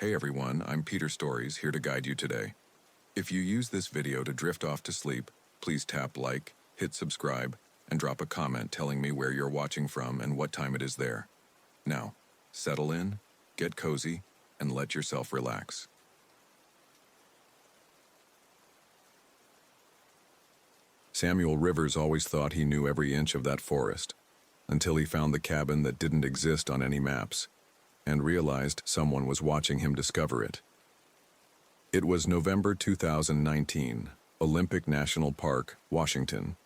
Hey everyone, I'm Peter Stories, here to guide you today. If you use this video to drift off to sleep, please tap like, hit subscribe, and drop a comment telling me where you're watching from and what time it is there. Now, settle in, get cozy, and let yourself relax. Samuel Rivers always thought he knew every inch of that forest, until he found the cabin that didn't exist on any maps, and realized someone was watching him discover it. It was November 2019, Olympic National Park, Washington.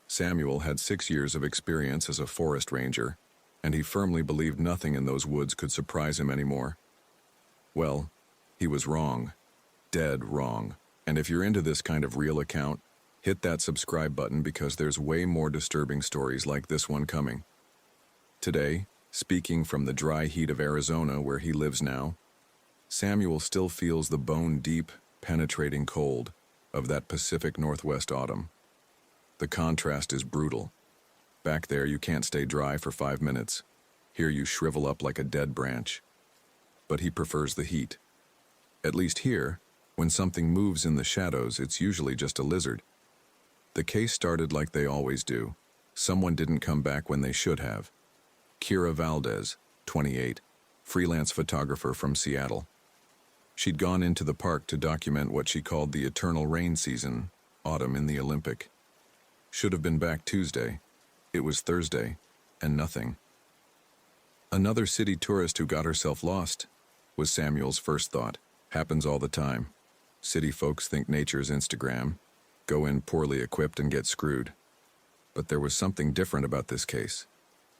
Samuel had 6 years of experience as a forest ranger, and he firmly believed nothing in those woods could surprise him anymore. Well, he was wrong. Dead wrong. And if you're into this kind of real account, hit that subscribe button because there's way more disturbing stories like this one coming. Today, speaking from the dry heat of Arizona where he lives now, Samuel still feels the bone-deep, penetrating cold of that Pacific Northwest autumn. The contrast is brutal. Back there you can't stay dry for 5 minutes. Here you shrivel up like a dead branch. But he prefers the heat. At least here, when something moves in the shadows, it's usually just a lizard. The case started like they always do. Someone didn't come back when they should have. Kira Valdez, 28, freelance photographer from Seattle. She'd gone into the park to document what she called the eternal rain season, autumn in the Olympic. Should have been back Tuesday. It was Thursday, and nothing. Another city tourist who got herself lost, was Samuel's first thought. Happens all the time. City folks think nature's Instagram, go in poorly equipped and get screwed. But there was something different about this case.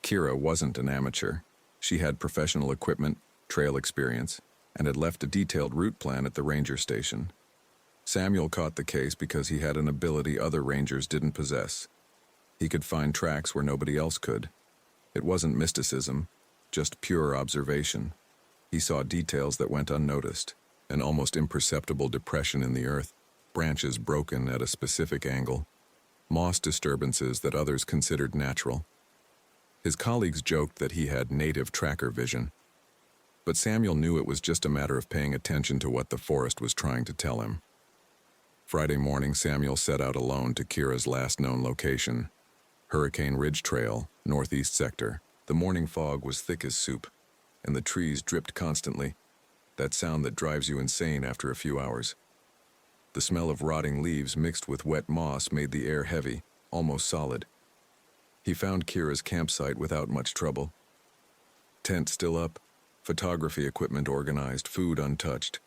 Kira wasn't an amateur. She had professional equipment, trail experience, and had left a detailed route plan at the ranger station. Samuel caught the case because he had an ability other rangers didn't possess. He could find tracks where nobody else could. It wasn't mysticism, just pure observation. He saw details that went unnoticed, an almost imperceptible depression in the earth, branches broken at a specific angle, moss disturbances that others considered natural. His colleagues joked that he had native tracker vision, but Samuel knew it was just a matter of paying attention to what the forest was trying to tell him. Friday morning, Samuel set out alone to Kira's last known location, Hurricane Ridge Trail, northeast sector. The morning fog was thick as soup, and the trees dripped constantly, that sound that drives you insane after a few hours. The smell of rotting leaves mixed with wet moss made the air heavy, almost solid. He found Kira's campsite without much trouble. Tent still up, photography equipment organized, food untouched.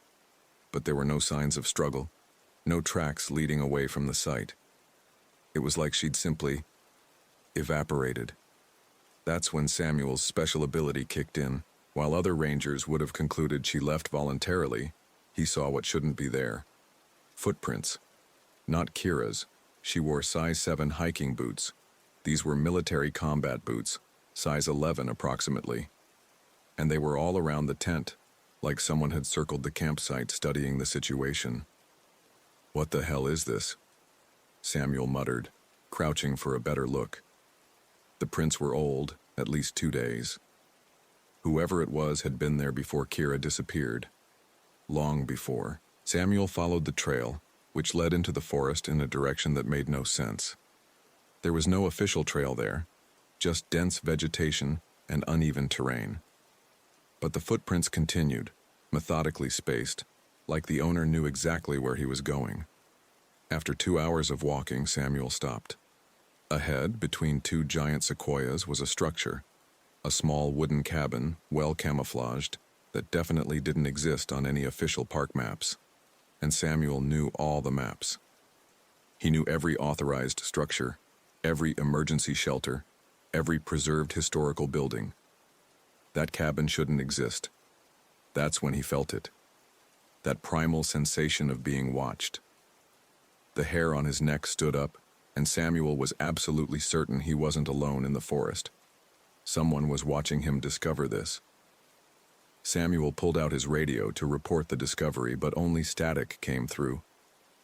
But there were no signs of struggle, no tracks leading away from the site. It was like she'd simply evaporated. That's when Samuel's special ability kicked in. While other rangers would have concluded she left voluntarily, he saw what shouldn't be there. Footprints. Not Kira's. She wore size 7 hiking boots. These were military combat boots, size 11 approximately. And they were all around the tent, like someone had circled the campsite studying the situation. What the hell is this? Samuel muttered, crouching for a better look. The prints were old, at least 2 days. Whoever it was had been there before Kira disappeared. Long before. Samuel followed the trail, which led into the forest in a direction that made no sense. There was no official trail there, just dense vegetation and uneven terrain. But the footprints continued, methodically spaced, like the owner knew exactly where he was going. After 2 hours of walking, Samuel stopped. Ahead, between 2 giant sequoias, was a structure, a small wooden cabin, well camouflaged, that definitely didn't exist on any official park maps. And Samuel knew all the maps. He knew every authorized structure, every emergency shelter, every preserved historical building. That cabin shouldn't exist. That's when he felt it. That primal sensation of being watched. The hair on his neck stood up, and Samuel was absolutely certain he wasn't alone in the forest. Someone was watching him discover this. Samuel pulled out his radio to report the discovery, but only static came through.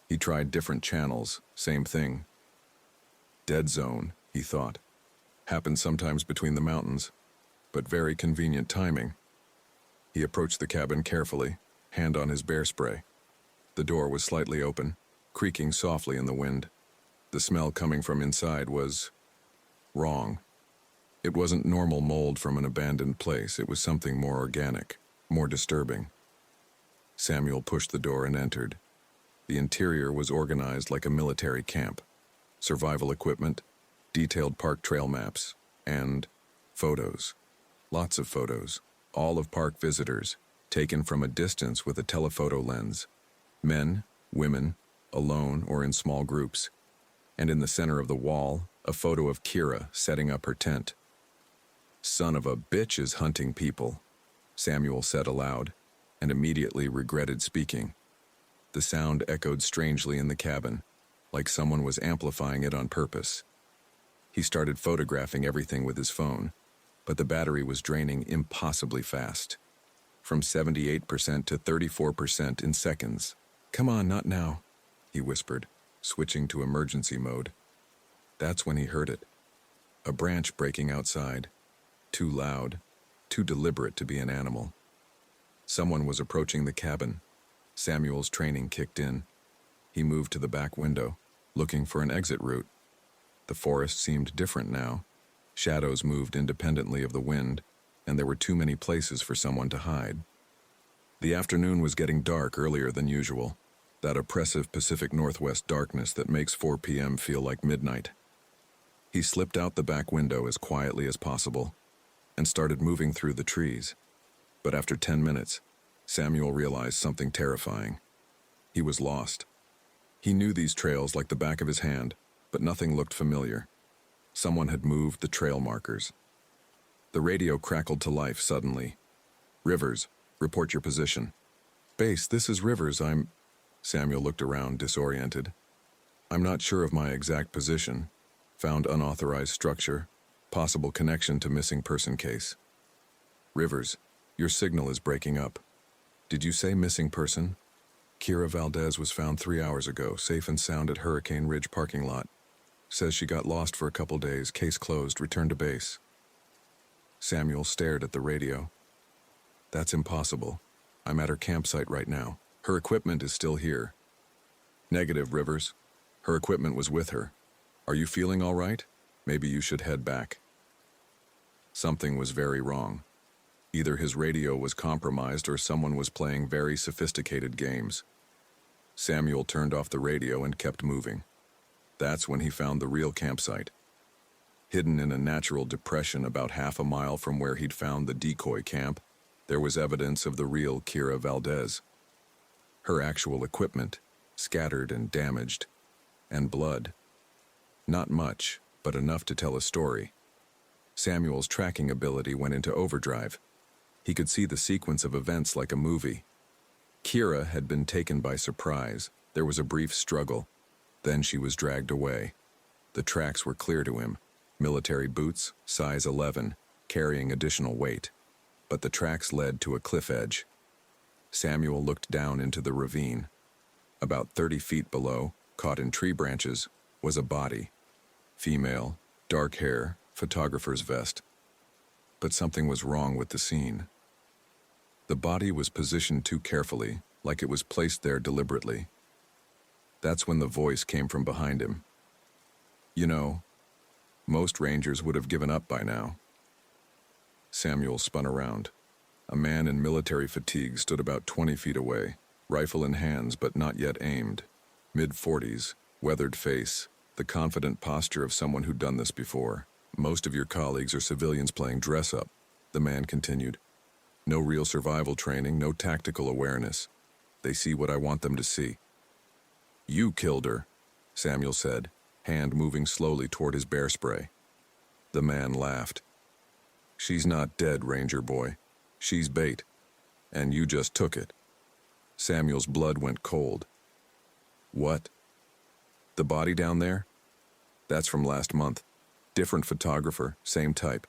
He tried different channels, same thing. Dead zone, he thought. Happens sometimes between the mountains, but very convenient timing. He approached the cabin carefully, hand on his bear spray. The door was slightly open, creaking softly in the wind. The smell coming from inside was wrong. It wasn't normal mold from an abandoned place. It was something more organic, more disturbing. Samuel pushed the door and entered. The interior was organized like a military camp. Survival equipment, detailed park trail maps, and photos. Lots of photos, all of park visitors, taken from a distance with a telephoto lens. Men, women, alone or in small groups. And in the center of the wall, a photo of Kira setting up her tent. "Son of a bitch is hunting people," Samuel said aloud, and immediately regretted speaking. The sound echoed strangely in the cabin, like someone was amplifying it on purpose. He started photographing everything with his phone, but the battery was draining impossibly fast. From 78% to 34% in seconds. "Come on, not now," he whispered, switching to emergency mode. That's when he heard it. A branch breaking outside. Too loud, too deliberate to be an animal. Someone was approaching the cabin. Samuel's training kicked in. He moved to the back window, looking for an exit route. The forest seemed different now. Shadows moved independently of the wind, and there were too many places for someone to hide. The afternoon was getting dark earlier than usual, that oppressive Pacific Northwest darkness that makes 4 p.m. feel like midnight. He slipped out the back window as quietly as possible and started moving through the trees. But after 10 minutes, Samuel realized something terrifying. He was lost. He knew these trails like the back of his hand, but nothing looked familiar. Someone had moved the trail markers. The radio crackled to life suddenly. "Rivers, report your position." "Base, this is Rivers, Samuel looked around, disoriented. "I'm not sure of my exact position. Found unauthorized structure. Possible connection to missing person case." "Rivers, your signal is breaking up. Did you say missing person?" "Kira Valdez was found 3 hours ago, safe and sound at Hurricane Ridge parking lot. Says she got lost for a couple days. Case closed. Return to base." Samuel stared at the radio. "That's impossible. I'm at her campsite right now. Her equipment is still here." "Negative, Rivers. Her equipment was with her. Are you feeling all right? Maybe you should head back." Something was very wrong. Either his radio was compromised or someone was playing very sophisticated games. Samuel turned off the radio and kept moving. That's when he found the real campsite. Hidden in a natural depression about half a mile from where he'd found the decoy camp, there was evidence of the real Kira Valdez. Her actual equipment, scattered and damaged, and blood. Not much, but enough to tell a story. Samuel's tracking ability went into overdrive. He could see the sequence of events like a movie. Kira had been taken by surprise. There was a brief struggle. Then she was dragged away. The tracks were clear to him. Military boots, size 11, carrying additional weight. But the tracks led to a cliff edge. Samuel looked down into the ravine. About 30 feet below, caught in tree branches, was a body. Female, dark hair, photographer's vest. But something was wrong with the scene. The body was positioned too carefully, like it was placed there deliberately. That's when the voice came from behind him. "You know, most rangers would have given up by now." Samuel spun around. A man in military fatigue stood about 20 feet away, rifle in hands but not yet aimed. Mid-40s, weathered face, the confident posture of someone who'd done this before. "Most of your colleagues are civilians playing dress-up," the man continued. "No real survival training, no tactical awareness. They see what I want them to see." "You killed her," Samuel said, hand moving slowly toward his bear spray. The man laughed. "She's not dead, Ranger boy. She's bait. And you just took it." Samuel's blood went cold. "What? The body down there? That's from last month. Different photographer, same type.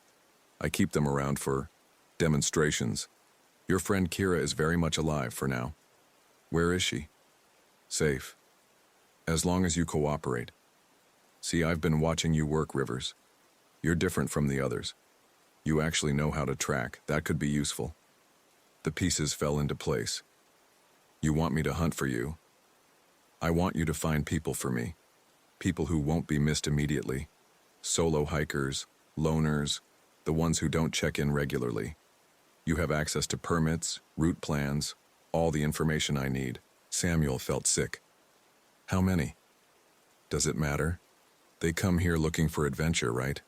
I keep them around for demonstrations. Your friend Kira is very much alive for now." "Where is she?" "Safe. As long as you cooperate. See, I've been watching you work, Rivers. You're different from the others. You actually know how to track. That could be useful." The pieces fell into place. You want me to hunt for you? I want you to find people for me. People who won't be missed immediately. Solo hikers, loners, the ones who don't check in regularly. You have access to permits, route plans, all the information I need. Samuel felt sick. How many? Does it matter? They come here looking for adventure, right?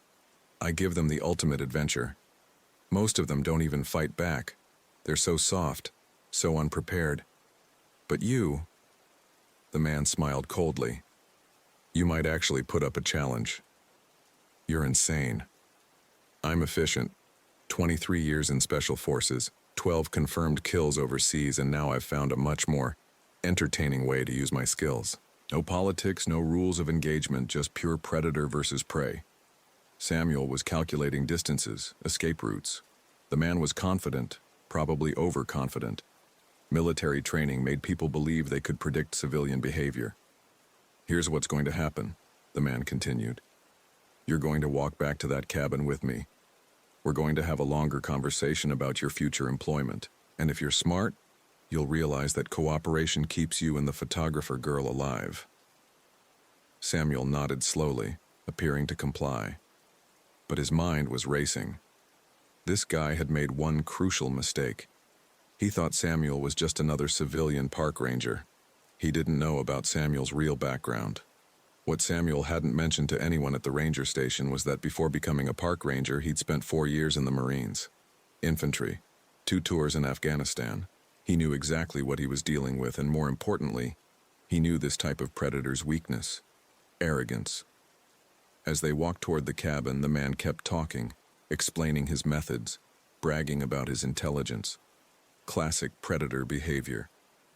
I give them the ultimate adventure. Most of them don't even fight back. They're so soft, so unprepared. But you, the man smiled coldly. You might actually put up a challenge. You're insane. I'm efficient. 23 years in special forces, 12 confirmed kills overseas, and now I've found a much more entertaining way to use my skills. No politics, no rules of engagement, just pure predator versus prey. Samuel was calculating distances, escape routes. The man was confident, probably overconfident. Military training made people believe they could predict civilian behavior. Here's what's going to happen, the man continued. You're going to walk back to that cabin with me. We're going to have a longer conversation about your future employment. And if you're smart, you'll realize that cooperation keeps you and the photographer girl alive. Samuel nodded slowly, appearing to comply. But his mind was racing. This guy had made one crucial mistake. He thought Samuel was just another civilian park ranger. He didn't know about Samuel's real background. What Samuel hadn't mentioned to anyone at the ranger station was that before becoming a park ranger, he'd spent 4 years in the Marines. Infantry, 2 tours in Afghanistan. He knew exactly what he was dealing with, and more importantly, he knew this type of predator's weakness: arrogance. As they walked toward the cabin, the man kept talking, explaining his methods, bragging about his intelligence. Classic predator behavior.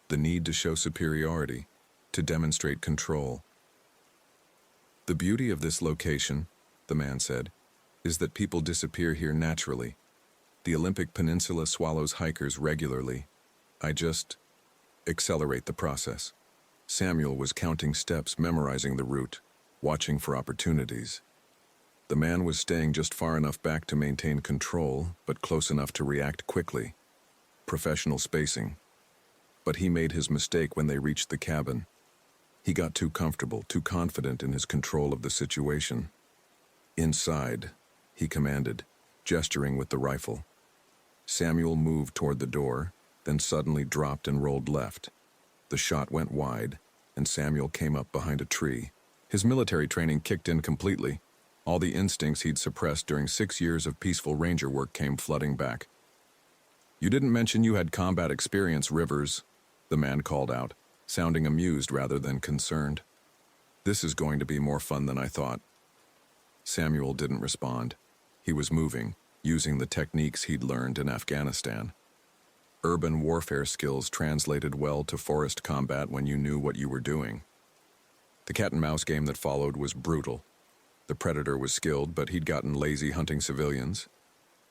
The need to show superiority, to demonstrate control. The beauty of this location, the man said, is that people disappear here naturally. The Olympic Peninsula swallows hikers regularly. I just accelerate the process. Samuel was counting steps, memorizing the route, watching for opportunities. The man was staying just far enough back to maintain control, but close enough to react quickly. Professional spacing. But he made his mistake when they reached the cabin. He got too comfortable, too confident in his control of the situation. Inside, he commanded, gesturing with the rifle. Samuel moved toward the door, then suddenly dropped and rolled left. The shot went wide, and Samuel came up behind a tree. His military training kicked in completely. All the instincts he'd suppressed during 6 years of peaceful ranger work came flooding back. You didn't mention you had combat experience, Rivers, the man called out, sounding amused rather than concerned. This is going to be more fun than I thought. Samuel didn't respond. He was moving, using the techniques he'd learned in Afghanistan. Urban warfare skills translated well to forest combat when you knew what you were doing. The cat-and-mouse game that followed was brutal. The predator was skilled, but he'd gotten lazy hunting civilians.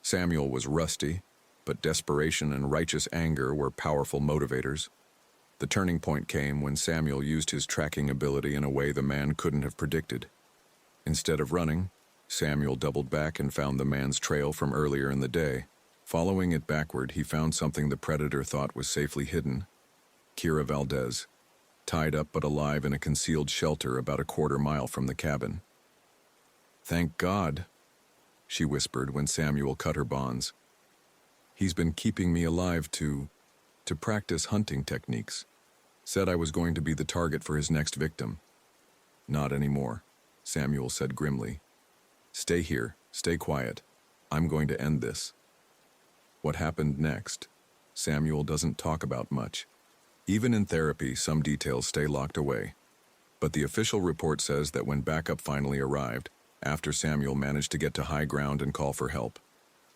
Samuel was rusty, but desperation and righteous anger were powerful motivators. The turning point came when Samuel used his tracking ability in a way the man couldn't have predicted. Instead of running, Samuel doubled back and found the man's trail from earlier in the day. Following it backward, he found something the predator thought was safely hidden. Kira Valdez, tied up but alive in a concealed shelter about a quarter-mile from the cabin. Thank God, she whispered when Samuel cut her bonds. He's been keeping me alive to practice hunting techniques. Said I was going to be the target for his next victim. Not anymore, Samuel said grimly. Stay here, stay quiet. I'm going to end this. What happened next? Samuel doesn't talk about much. Even in therapy, some details stay locked away. But the official report says that when backup finally arrived, after Samuel managed to get to high ground and call for help,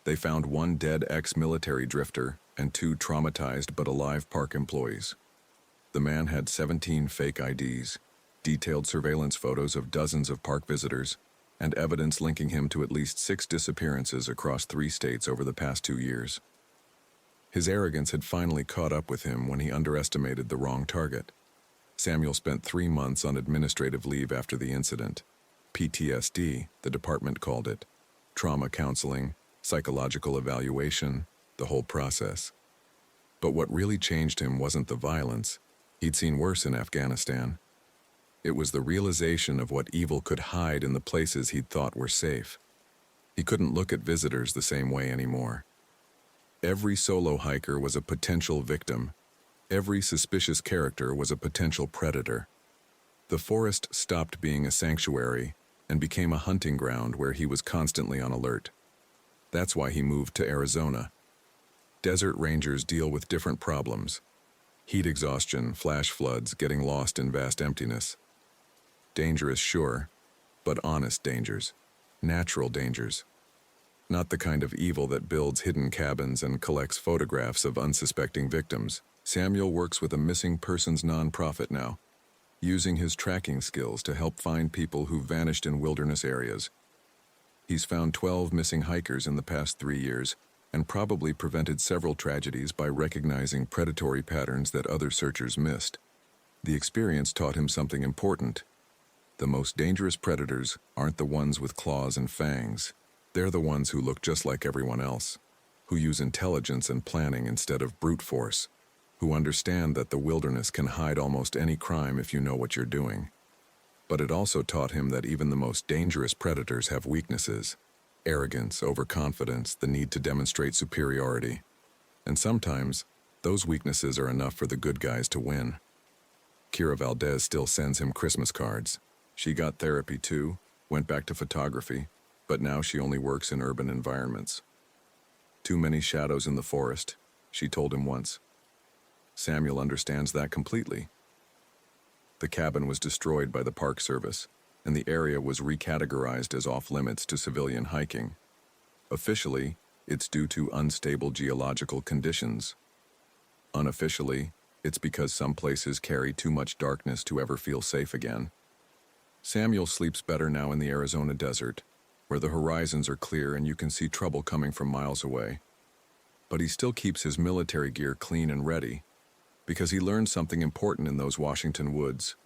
they found 1 dead ex-military drifter and 2 traumatized but alive park employees. The man had 17 fake IDs, detailed surveillance photos of dozens of park visitors, and evidence linking him to at least 6 disappearances across 3 states over the past 2 years. His arrogance had finally caught up with him when he underestimated the wrong target. Samuel spent 3 months on administrative leave after the incident. PTSD, the department called it. Trauma counseling, psychological evaluation, the whole process. But what really changed him wasn't the violence. He'd seen worse in Afghanistan. It was the realization of what evil could hide in the places he'd thought were safe. He couldn't look at visitors the same way anymore. Every solo hiker was a potential victim. Every suspicious character was a potential predator. The forest stopped being a sanctuary and became a hunting ground where he was constantly on alert. That's why he moved to Arizona. Desert rangers deal with different problems: heat exhaustion, flash floods, getting lost in vast emptiness. Dangerous, sure, but honest dangers. Natural dangers. Not the kind of evil that builds hidden cabins and collects photographs of unsuspecting victims. Samuel works with a missing persons nonprofit now, using his tracking skills to help find people who vanished in wilderness areas. He's found 12 missing hikers in the past 3 years, and probably prevented several tragedies by recognizing predatory patterns that other searchers missed. The experience taught him something important. The most dangerous predators aren't the ones with claws and fangs. They're the ones who look just like everyone else, who use intelligence and planning instead of brute force, who understand that the wilderness can hide almost any crime if you know what you're doing. But it also taught him that even the most dangerous predators have weaknesses: arrogance, overconfidence, the need to demonstrate superiority. And sometimes, those weaknesses are enough for the good guys to win. Kira Valdez still sends him Christmas cards. She got therapy too, went back to photography, but now she only works in urban environments. Too many shadows in the forest, she told him once. Samuel understands that completely. The cabin was destroyed by the Park Service, and the area was recategorized as off-limits to civilian hiking. Officially, it's due to unstable geological conditions. Unofficially, it's because some places carry too much darkness to ever feel safe again. Samuel sleeps better now in the Arizona desert, where the horizons are clear and you can see trouble coming from miles away. But he still keeps his military gear clean and ready, because he learned something important in those Washington woods.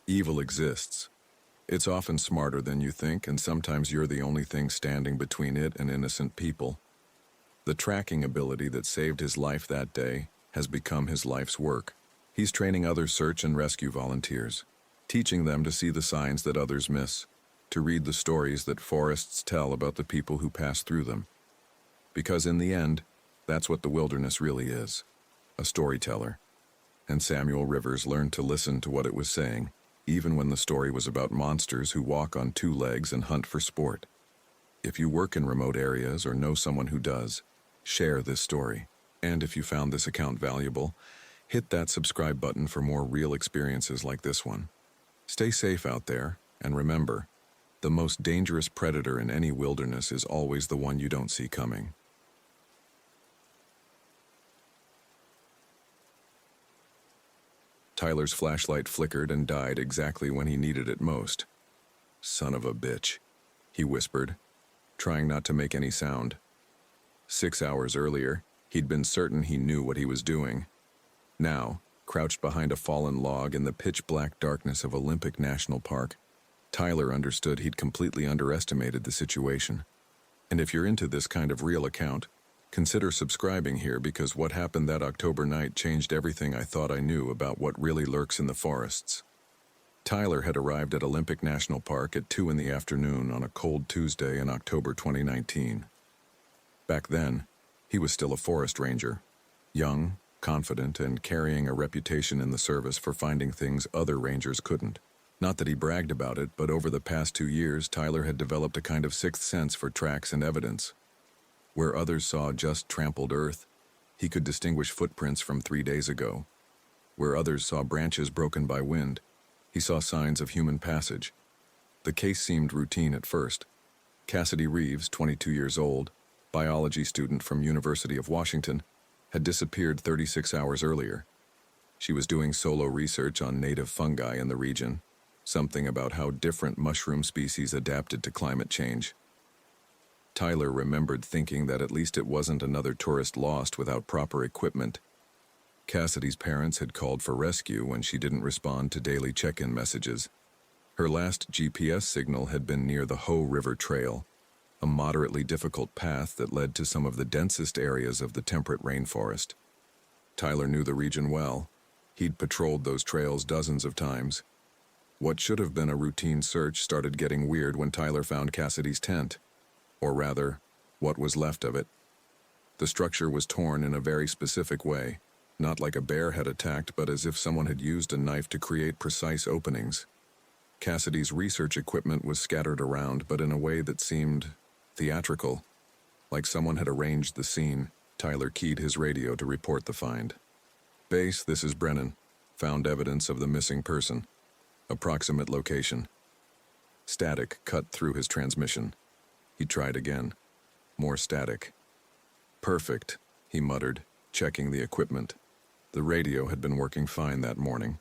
Evil exists. It's often smarter than you think, and sometimes you're the only thing standing between it and innocent people. The tracking ability that saved his life that day has become his life's work. He's training other search and rescue volunteers, teaching them to see the signs that others miss, to read the stories that forests tell about the people who pass through them. Because in the end, that's what the wilderness really is: a storyteller. And Samuel Rivers learned to listen to what it was saying, even when the story was about monsters who walk on 2 legs and hunt for sport. If you work in remote areas or know someone who does, share this story. And if you found this account valuable, hit that subscribe button for more real experiences like this one. Stay safe out there, and remember, the most dangerous predator in any wilderness is always the one you don't see coming. Tyler's flashlight flickered and died exactly when he needed it most. "Son of a bitch," he whispered, trying not to make any sound. 6 hours earlier, he'd been certain he knew what he was doing. Now, crouched behind a fallen log in the pitch-black darkness of Olympic National Park, Tyler understood he'd completely underestimated the situation. And if you're into this kind of real account, consider subscribing here, because what happened that October night changed everything I thought I knew about what really lurks in the forests. Tyler had arrived at Olympic National Park at 2 in the afternoon on a cold Tuesday in October 2019. Back then, he was still a forest ranger, young, confident, and carrying a reputation in the service for finding things other rangers couldn't. Not that he bragged about it, but over the past 2 years, Tyler had developed a kind of sixth sense for tracks and evidence. Where others saw just trampled earth, he could distinguish footprints from 3 days ago. Where others saw branches broken by wind, he saw signs of human passage. The case seemed routine at first. Cassidy Reeves, 22 years old, biology student from University of Washington, had disappeared 36 hours earlier. She was doing solo research on native fungi in the region, something about how different mushroom species adapted to climate change. Tyler remembered thinking that at least it wasn't another tourist lost without proper equipment. Cassidy's parents had called for rescue when she didn't respond to daily check-in messages. Her last GPS signal had been near the Hoh River Trail, a moderately difficult path that led to some of the densest areas of the temperate rainforest. Tyler knew the region well. He'd patrolled those trails dozens of times. What should have been a routine search started getting weird when Tyler found Cassidy's tent. Or rather, what was left of it. The structure was torn in a very specific way, not like a bear had attacked, but as if someone had used a knife to create precise openings. Cassidy's research equipment was scattered around, but in a way that seemed theatrical, like someone had arranged the scene. Tyler keyed his radio to report the find. "Base, this is Brennan. Found evidence of the missing person. Approximate location." Static cut through his transmission. He tried again. More static. "Perfect," he muttered, checking the equipment. The radio had been working fine that morning.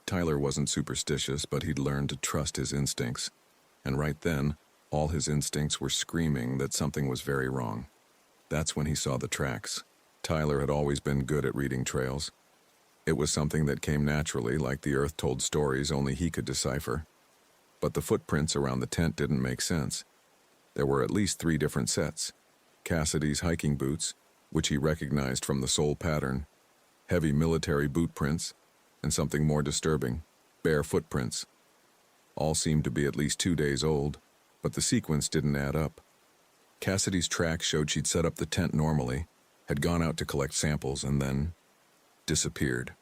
Tyler wasn't superstitious, but he'd learned to trust his instincts. And right then, all his instincts were screaming that something was very wrong. That's when he saw the tracks. Tyler had always been good at reading trails. It was something that came naturally, like the earth told stories only he could decipher. But the footprints around the tent didn't make sense. There were at least 3 different sets. Cassidy's hiking boots, which he recognized from the sole pattern, heavy military boot prints, and something more disturbing, bare footprints. All seemed to be at least 2 days old, but the sequence didn't add up. Cassidy's tracks showed she'd set up the tent normally, had gone out to collect samples, and then disappeared.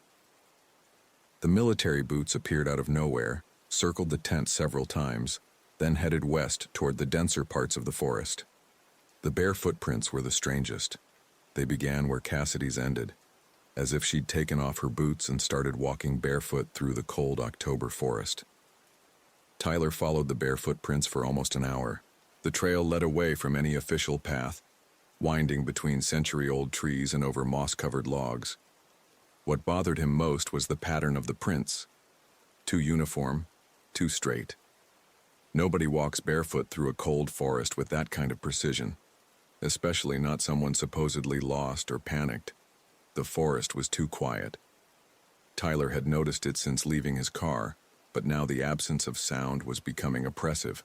The military boots appeared out of nowhere, circled the tent several times, then headed west toward the denser parts of the forest. The bare footprints were the strangest. They began where Cassidy's ended, as if she'd taken off her boots and started walking barefoot through the cold October forest. Tyler followed the bare footprints for almost an hour. The trail led away from any official path, winding between century-old trees and over moss-covered logs. What bothered him most was the pattern of the prints. Too uniform, too straight. Nobody walks barefoot through a cold forest with that kind of precision, especially not someone supposedly lost or panicked. The forest was too quiet. Tyler had noticed it since leaving his car, but now the absence of sound was becoming oppressive.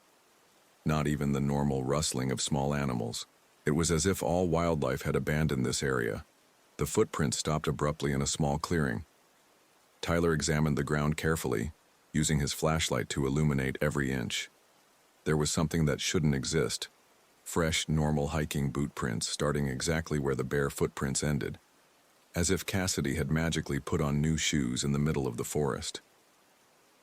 Not even the normal rustling of small animals. It was as if all wildlife had abandoned this area. The footprint stopped abruptly in a small clearing. Tyler examined the ground carefully, using his flashlight to illuminate every inch. There was something that shouldn't exist. Fresh, normal hiking boot prints starting exactly where the bare footprints ended. As if Cassidy had magically put on new shoes in the middle of the forest.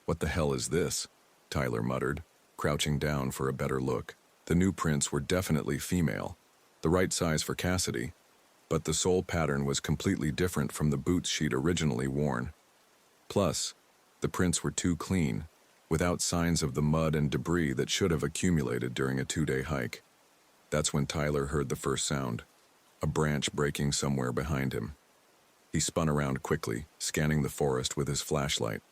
"What the hell is this?" Tyler muttered, crouching down for a better look. The new prints were definitely female, the right size for Cassidy, but the sole pattern was completely different from the boots she'd originally worn. Plus, the prints were too clean, without signs of the mud and debris that should have accumulated during a 2-day hike. That's when Tyler heard the first sound, a branch breaking somewhere behind him. He spun around quickly, scanning the forest with his flashlight.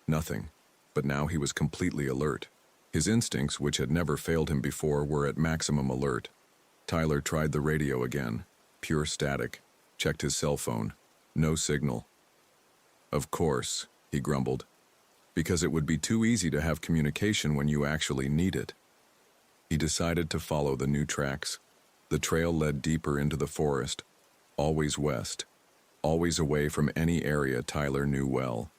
Nothing, but now he was completely alert. His instincts, which had never failed him before, were at maximum alert. Tyler tried the radio again. Pure static. Checked his cell phone. No signal. "Of course," he grumbled, "because it would be too easy to have communication when you actually need it." He decided to follow the new tracks. The trail led deeper into the forest, always west, always away from any area Tyler knew well.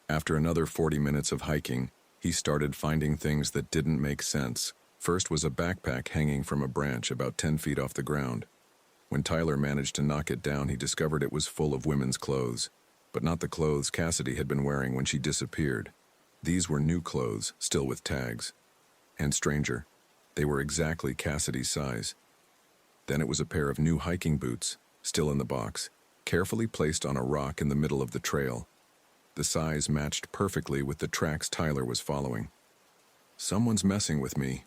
After another 40 minutes of hiking, he started finding things that didn't make sense. First was a backpack hanging from a branch about 10 feet off the ground. When Tyler managed to knock it down, he discovered it was full of women's clothes, but not the clothes Cassidy had been wearing when she disappeared. These were new clothes, still with tags. And stranger, they were exactly Cassidy's size. Then it was a pair of new hiking boots, still in the box, carefully placed on a rock in the middle of the trail. The size matched perfectly with the tracks Tyler was following. "Someone's messing with me,"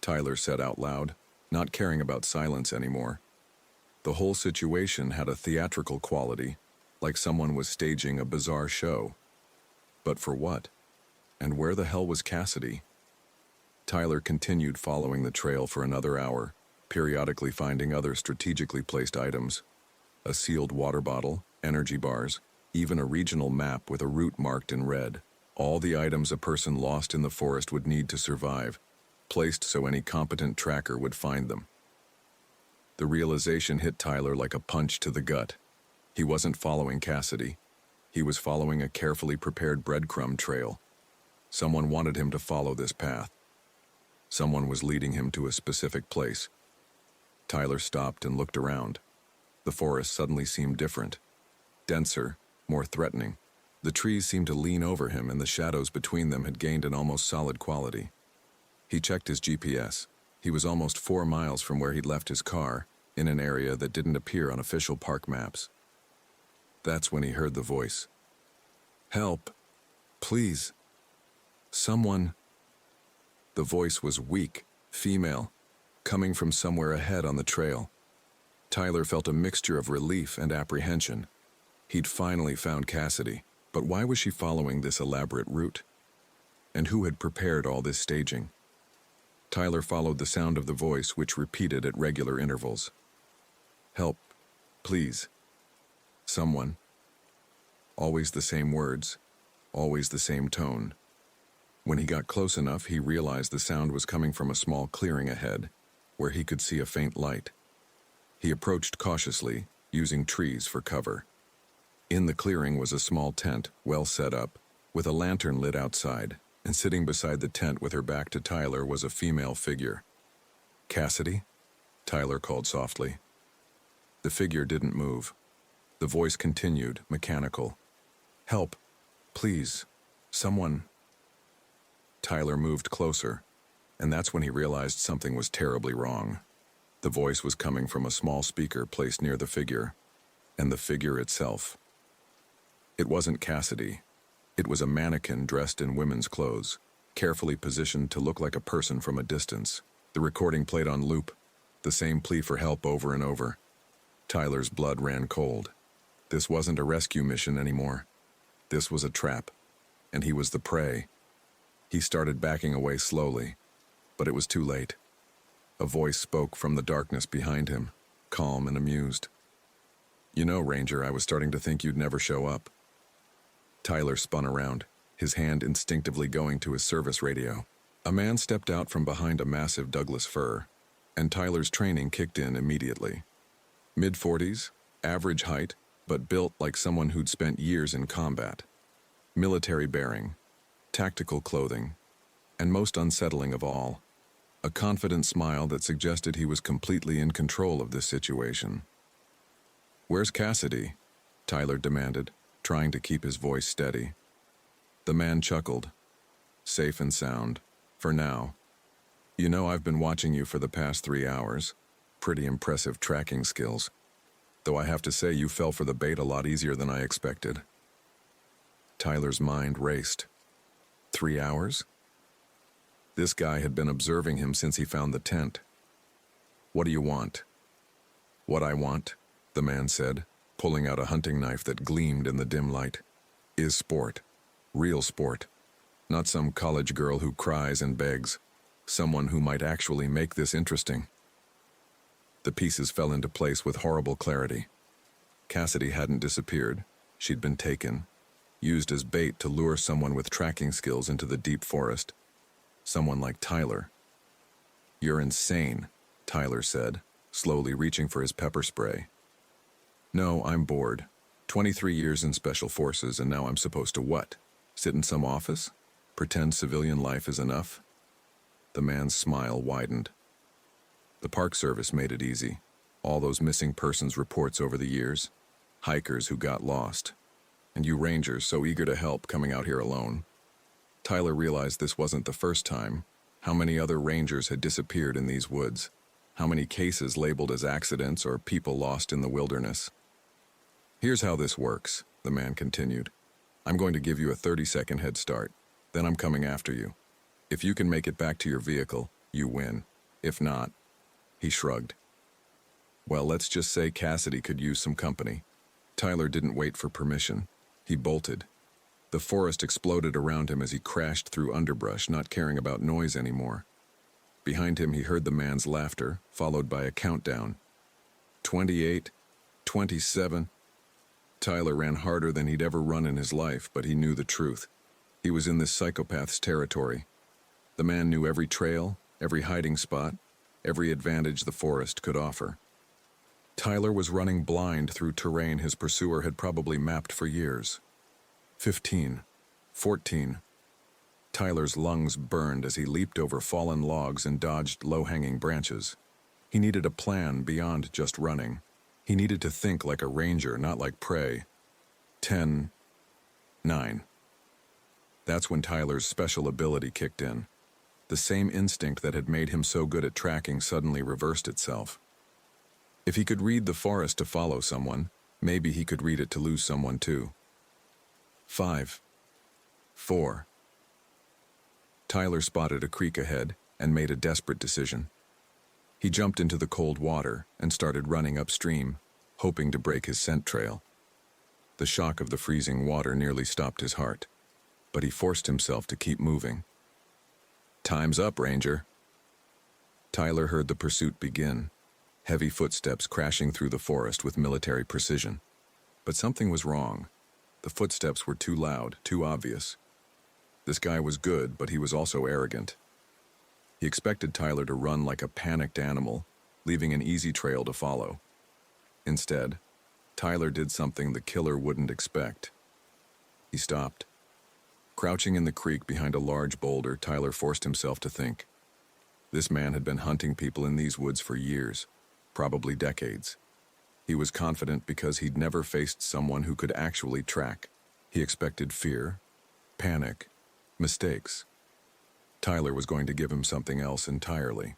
Tyler said out loud, not caring about silence anymore. The whole situation had a theatrical quality, like someone was staging a bizarre show. But for what? And where the hell was Cassidy? Tyler continued following the trail for another hour, periodically finding other strategically placed items. A sealed water bottle, energy bars, even a regional map with a route marked in red. All the items a person lost in the forest would need to survive, placed so any competent tracker would find them. The realization hit Tyler like a punch to the gut. He wasn't following Cassidy. He was following a carefully prepared breadcrumb trail. Someone wanted him to follow this path. Someone was leading him to a specific place. Tyler stopped and looked around. The forest suddenly seemed different. Denser, more threatening. The trees seemed to lean over him, and the shadows between them had gained an almost solid quality. He checked his GPS. He was almost 4 miles from where he'd left his car, in an area that didn't appear on official park maps. That's when he heard the voice. "Help! Please! Someone!" The voice was weak, female, coming from somewhere ahead on the trail. Tyler felt a mixture of relief and apprehension. He'd finally found Cassidy, but why was she following this elaborate route? And who had prepared all this staging? Tyler followed the sound of the voice, which repeated at regular intervals. "Help, please. Someone." Always the same words, always the same tone. When he got close enough, he realized the sound was coming from a small clearing ahead, where he could see a faint light. He approached cautiously, using trees for cover. In the clearing was a small tent, well set up, with a lantern lit outside, and sitting beside the tent with her back to Tyler was a female figure. "Cassidy?" Tyler called softly. The figure didn't move. The voice continued, mechanical. "Help, please, someone." Tyler moved closer, and that's when he realized something was terribly wrong. The voice was coming from a small speaker placed near the figure, and the figure itself. It wasn't Cassidy. It was a mannequin dressed in women's clothes, carefully positioned to look like a person from a distance. The recording played on loop, the same plea for help over and over. Tyler's blood ran cold. This wasn't a rescue mission anymore. This was a trap, and he was the prey. He started backing away slowly, but it was too late. A voice spoke from the darkness behind him, calm and amused. "You know, Ranger, I was starting to think you'd never show up." Tyler spun around, his hand instinctively going to his service radio. A man stepped out from behind a massive Douglas fir, and Tyler's training kicked in immediately. Mid-40s, average height, but built like someone who'd spent years in combat. Military bearing, tactical clothing, and most unsettling of all, a confident smile that suggested he was completely in control of this situation. "Where's Cassidy?" Tyler demanded, trying to keep his voice steady. The man chuckled. "Safe and sound, for now. You know, I've been watching you for the past 3 hours. Pretty impressive tracking skills. Though I have to say you fell for the bait a lot easier than I expected." Tyler's mind raced. 3 hours? This guy had been observing him since he found the tent. "What do you want?" "What I want," the man said, pulling out a hunting knife that gleamed in the dim light, "is sport. Real sport. Not some college girl who cries and begs. Someone who might actually make this interesting." The pieces fell into place with horrible clarity. Cassidy hadn't disappeared. She'd been taken, used as bait to lure someone with tracking skills into the deep forest. Someone like Tyler. "You're insane," Tyler said, slowly reaching for his pepper spray. "No, I'm bored. 23 years in Special Forces, and now I'm supposed to what? Sit in some office? Pretend civilian life is enough?" The man's smile widened. "The Park Service made it easy. All those missing persons reports over the years. Hikers who got lost. And you Rangers so eager to help coming out here alone." Tyler realized this wasn't the first time. How many other Rangers had disappeared in these woods? How many cases labeled as accidents or people lost in the wilderness? "Here's how this works," the man continued. "I'm going to give you a 30-second head start. Then I'm coming after you. If you can make it back to your vehicle, you win. If not..." He shrugged. "Well, let's just say Cassidy could use some company." Tyler didn't wait for permission. He bolted. The forest exploded around him as he crashed through underbrush, not caring about noise anymore. Behind him, he heard the man's laughter, followed by a countdown. 28, 27. Tyler ran harder than he'd ever run in his life, but he knew the truth. He was in this psychopath's territory. The man knew every trail, every hiding spot, every advantage the forest could offer. Tyler was running blind through terrain his pursuer had probably mapped for years. 15. 14. Tyler's lungs burned as he leaped over fallen logs and dodged low-hanging branches. He needed a plan beyond just running. He needed to think like a ranger, not like prey. 10. 9. That's when Tyler's special ability kicked in. The same instinct that had made him so good at tracking suddenly reversed itself. If he could read the forest to follow someone, maybe he could read it to lose someone too. 5. 4. Tyler spotted a creek ahead and made a desperate decision. He jumped into the cold water and started running upstream, hoping to break his scent trail. The shock of the freezing water nearly stopped his heart, but he forced himself to keep moving. "Time's up, Ranger." Tyler heard the pursuit begin, heavy footsteps crashing through the forest with military precision. But something was wrong. The footsteps were too loud, too obvious. This guy was good, but he was also arrogant. He expected Tyler to run like a panicked animal, leaving an easy trail to follow. Instead, Tyler did something the killer wouldn't expect. He stopped. Crouching in the creek behind a large boulder, Tyler forced himself to think. This man had been hunting people in these woods for years, probably decades. He was confident because he'd never faced someone who could actually track. He expected fear, panic, mistakes. Tyler was going to give him something else entirely.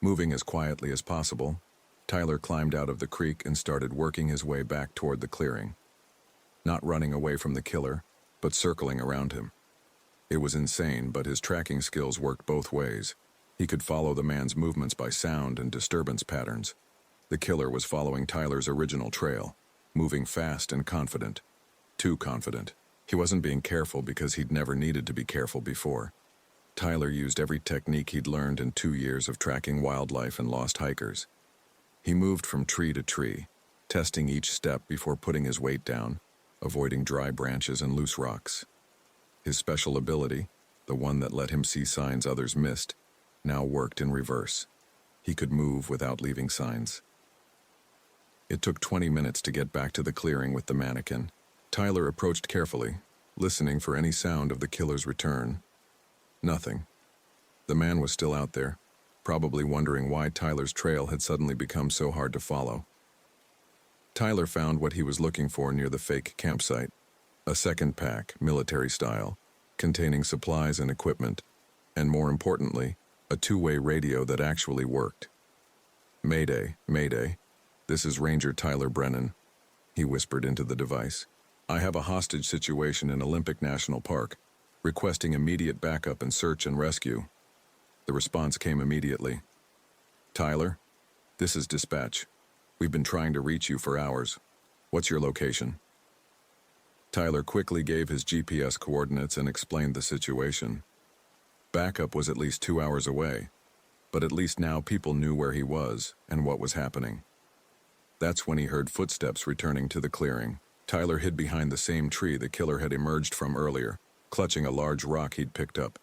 Moving as quietly as possible, Tyler climbed out of the creek and started working his way back toward the clearing. Not running away from the killer, but circling around him. It was insane, but his tracking skills worked both ways. He could follow the man's movements by sound and disturbance patterns. The killer was following Tyler's original trail, moving fast and confident. Too confident. He wasn't being careful because he'd never needed to be careful before. Tyler used every technique he'd learned in 2 years of tracking wildlife and lost hikers. He moved from tree to tree, testing each step before putting his weight down, avoiding dry branches and loose rocks. His special ability, the one that let him see signs others missed, now worked in reverse. He could move without leaving signs. It took 20 minutes to get back to the clearing with the mannequin. Tyler approached carefully, listening for any sound of the killer's return. Nothing. The man was still out there, probably wondering why Tyler's trail had suddenly become so hard to follow. Tyler found what he was looking for near the fake campsite, a second pack, military style, containing supplies and equipment, and more importantly, a two-way radio that actually worked. "Mayday, Mayday, this is Ranger Tyler Brennan," he whispered into the device. "I have a hostage situation in Olympic National Park, requesting immediate backup and search and rescue." The response came immediately. "Tyler, this is dispatch. We've been trying to reach you for hours. What's your location?" Tyler quickly gave his GPS coordinates and explained the situation. Backup was at least 2 hours away, but at least now people knew where he was and what was happening. That's when he heard footsteps returning to the clearing. Tyler hid behind the same tree the killer had emerged from earlier, clutching a large rock he'd picked up.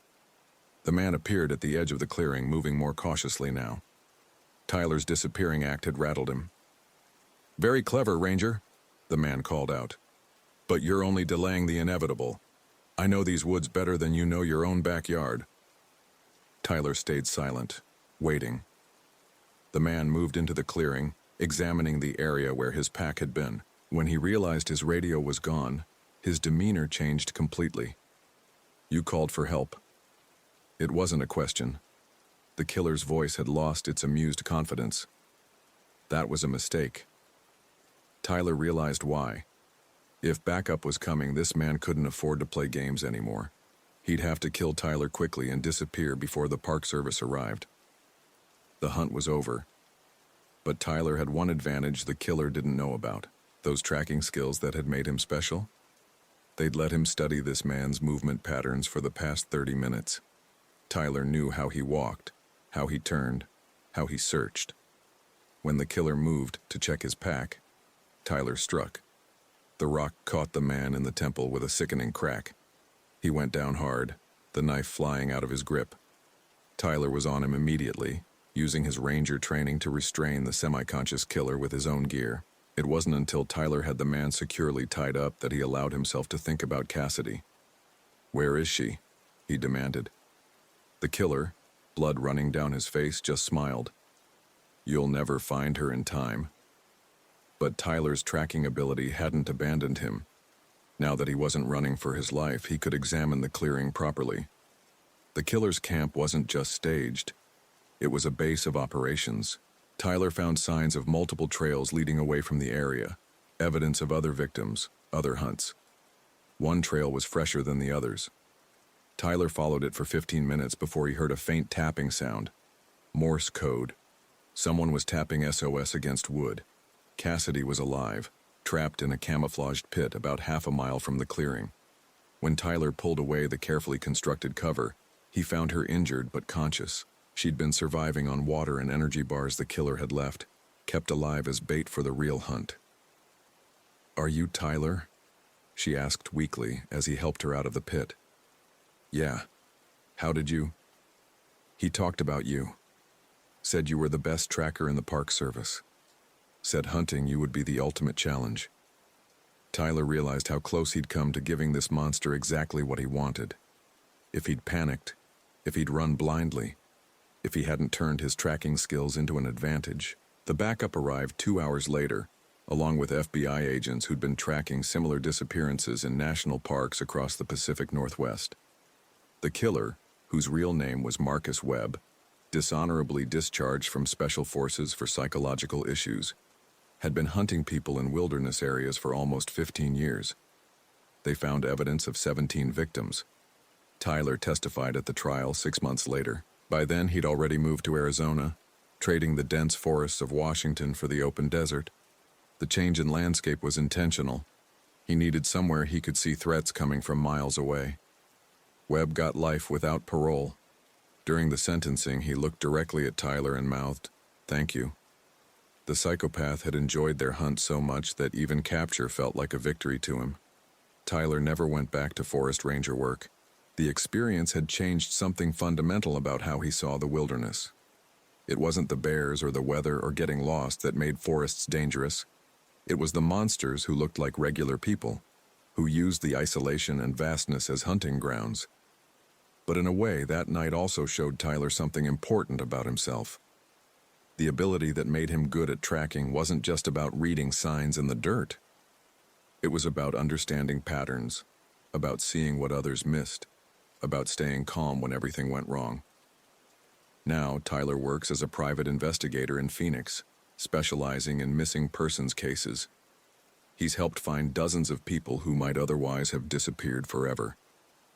The man appeared at the edge of the clearing, moving more cautiously now. Tyler's disappearing act had rattled him. "Very clever, Ranger," the man called out. "But you're only delaying the inevitable. I know these woods better than you know your own backyard." Tyler stayed silent, waiting. The man moved into the clearing, examining the area where his pack had been. When he realized his radio was gone, his demeanor changed completely. "You called for help." It wasn't a question. The killer's voice had lost its amused confidence. That was a mistake. Tyler realized why. If backup was coming, this man couldn't afford to play games anymore. He'd have to kill Tyler quickly and disappear before the Park Service arrived. The hunt was over. But Tyler had one advantage the killer didn't know about. Those tracking skills that had made him special? They'd let him study this man's movement patterns for the past 30 minutes. Tyler knew how he walked, how he turned, how he searched. When the killer moved to check his pack, Tyler struck. The rock caught the man in the temple with a sickening crack. He went down hard, the knife flying out of his grip. Tyler was on him immediately, using his ranger training to restrain the semi-conscious killer with his own gear. It wasn't until Tyler had the man securely tied up that he allowed himself to think about Cassidy. "Where is she?" he demanded. The killer, blood running down his face, just smiled. "You'll never find her in time." But Tyler's tracking ability hadn't abandoned him. Now that he wasn't running for his life, he could examine the clearing properly. The killer's camp wasn't just staged. It was a base of operations. Tyler found signs of multiple trails leading away from the area, evidence of other victims, other hunts. One trail was fresher than the others. Tyler followed it for 15 minutes before he heard a faint tapping sound. Morse code. Someone was tapping SOS against wood. Cassidy was alive, trapped in a camouflaged pit about half a mile from the clearing. When Tyler pulled away the carefully constructed cover, he found her injured but conscious. She'd been surviving on water and energy bars the killer had left, kept alive as bait for the real hunt. "Are you Tyler?" she asked weakly as he helped her out of the pit. "Yeah. How did you?" "He talked about you. Said you were the best tracker in the Park Service. Said hunting you would be the ultimate challenge." Tyler realized how close he'd come to giving this monster exactly what he wanted. If he'd panicked, if he'd run blindly, if he hadn't turned his tracking skills into an advantage. The backup arrived 2 hours later, along with FBI agents who'd been tracking similar disappearances in national parks across the Pacific Northwest. The killer, whose real name was Marcus Webb, dishonorably discharged from Special Forces for psychological issues, had been hunting people in wilderness areas for almost 15 years. They found evidence of 17 victims. Tyler testified at the trial 6 months later. By then, he'd already moved to Arizona, trading the dense forests of Washington for the open desert. The change in landscape was intentional. He needed somewhere he could see threats coming from miles away. Webb got life without parole. During the sentencing, he looked directly at Tyler and mouthed, "Thank you." The psychopath had enjoyed their hunt so much that even capture felt like a victory to him. Tyler never went back to forest ranger work. The experience had changed something fundamental about how he saw the wilderness. It wasn't the bears or the weather or getting lost that made forests dangerous. It was the monsters who looked like regular people, who used the isolation and vastness as hunting grounds. But in a way, that night also showed Tyler something important about himself. The ability that made him good at tracking wasn't just about reading signs in the dirt. It was about understanding patterns, about seeing what others missed, about staying calm when everything went wrong. Now, Tyler works as a private investigator in Phoenix, specializing in missing persons cases. He's helped find dozens of people who might otherwise have disappeared forever.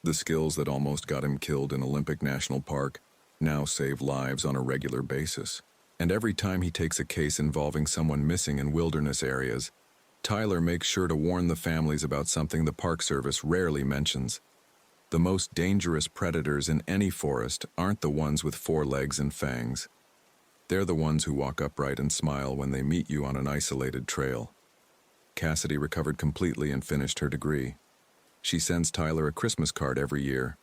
The skills that almost got him killed in Olympic National Park now save lives on a regular basis. And every time he takes a case involving someone missing in wilderness areas, Tyler makes sure to warn the families about something the Park Service rarely mentions. The most dangerous predators in any forest aren't the ones with 4 legs and fangs. They're the ones who walk upright and smile when they meet you on an isolated trail. Cassidy recovered completely and finished her degree. She sends Tyler a Christmas card every year,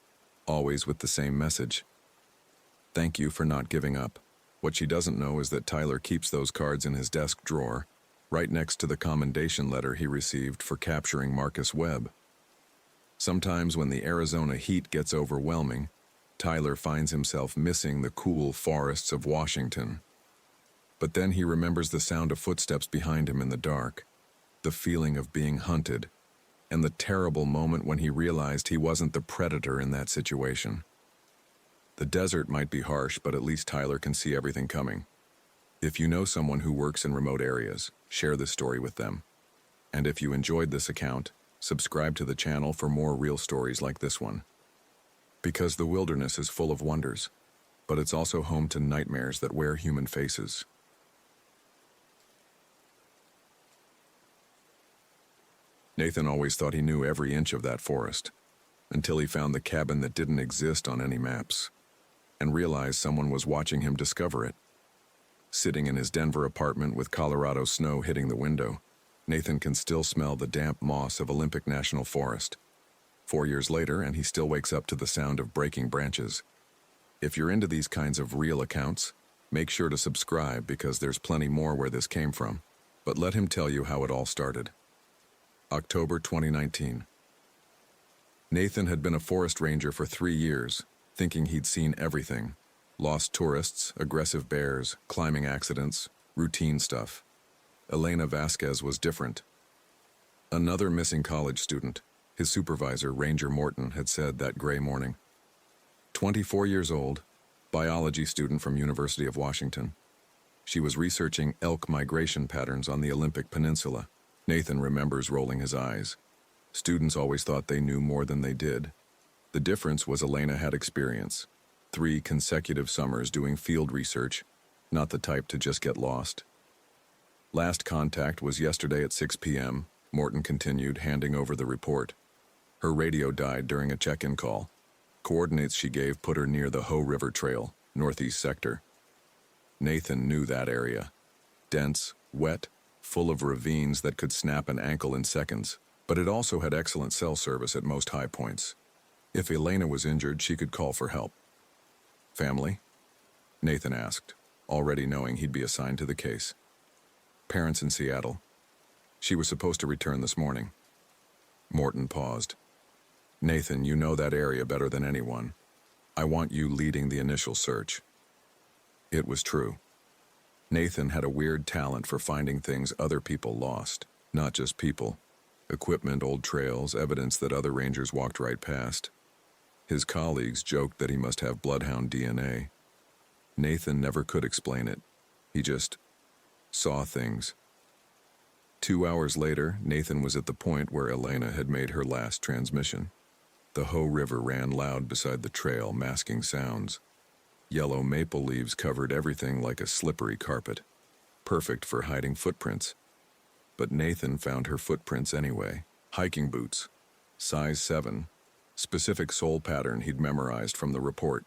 always with the same message. "Thank you for not giving up." What she doesn't know is that Tyler keeps those cards in his desk drawer, right next to the commendation letter he received for capturing Marcus Webb. Sometimes when the Arizona heat gets overwhelming, Tyler finds himself missing the cool forests of Washington. But then he remembers the sound of footsteps behind him in the dark, the feeling of being hunted, and the terrible moment when he realized he wasn't the predator in that situation. The desert might be harsh, but at least Tyler can see everything coming. If you know someone who works in remote areas, share this story with them. And if you enjoyed this account, subscribe to the channel for more real stories like this one. Because the wilderness is full of wonders, but it's also home to nightmares that wear human faces. Nathan always thought he knew every inch of that forest, until he found the cabin that didn't exist on any maps, and realized someone was watching him discover it. Sitting in his Denver apartment with Colorado snow hitting the window, Nathan can still smell the damp moss of Olympic National Forest. 4 years later, and he still wakes up to the sound of breaking branches. If you're into these kinds of real accounts, Make sure to subscribe because there's plenty more where this came from. But let him tell you how it all started. October 2019. Nathan had been a forest ranger for 3 years, thinking he'd seen everything. Lost tourists, aggressive bears, climbing accidents, routine stuff. Elena Vasquez was different. Another missing college student, his supervisor, Ranger Morton, had said that gray morning. 24 years old, biology student from University of Washington. She was researching elk migration patterns on the Olympic Peninsula. Nathan remembers rolling his eyes. Students always thought they knew more than they did. The difference was Elena had experience. 3 consecutive summers doing field research, not the type to just get lost. Last contact was yesterday at 6 p.m., Morton continued, handing over the report. Her radio died during a check-in call. Coordinates she gave put her near the Hoh River Trail, northeast sector. Nathan knew that area. Dense, wet, full of ravines that could snap an ankle in seconds, but it also had excellent cell service at most high points. If Elena was injured, she could call for help. Family? Nathan asked, already knowing he'd be assigned to the case. Parents in Seattle. She was supposed to return this morning. Morton paused. Nathan, you know that area better than anyone. I want you leading the initial search. It was true. Nathan had a weird talent for finding things other people lost, not just people. Equipment, old trails, evidence that other rangers walked right past. His colleagues joked that he must have bloodhound DNA. Nathan never could explain it. He just saw things. 2 hours later, Nathan was at the point where Elena had made her last transmission. The Hoh River ran loud beside the trail, masking sounds. Yellow maple leaves covered everything like a slippery carpet, perfect for hiding footprints. But Nathan found her footprints anyway. Hiking boots, size 7, specific sole pattern he'd memorized from the report.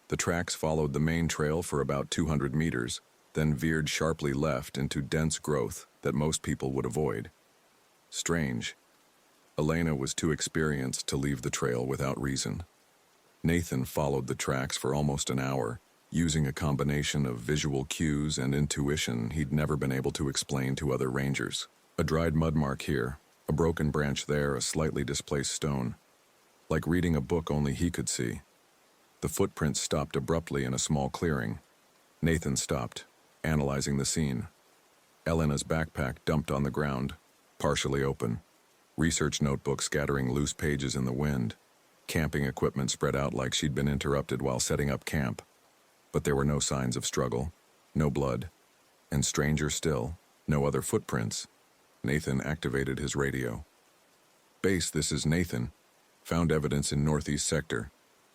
The tracks followed the main trail for about 200 meters, then veered sharply left into dense growth that most people would avoid. Strange. Elena was too experienced to leave the trail without reason. Nathan followed the tracks for almost an hour, using a combination of visual cues and intuition he'd never been able to explain to other rangers. A dried mud mark here, a broken branch there, a slightly displaced stone. Like reading a book only he could see. The footprints stopped abruptly in a small clearing. Nathan stopped, analyzing the scene. Elena's backpack dumped on the ground, partially open. Research notebook scattering loose pages in the wind. Camping equipment spread out like she'd been interrupted while setting up camp. But there were no signs of struggle, no blood, and stranger still, no other footprints. Nathan activated his radio. Base, this is Nathan. Found evidence in northeast sector.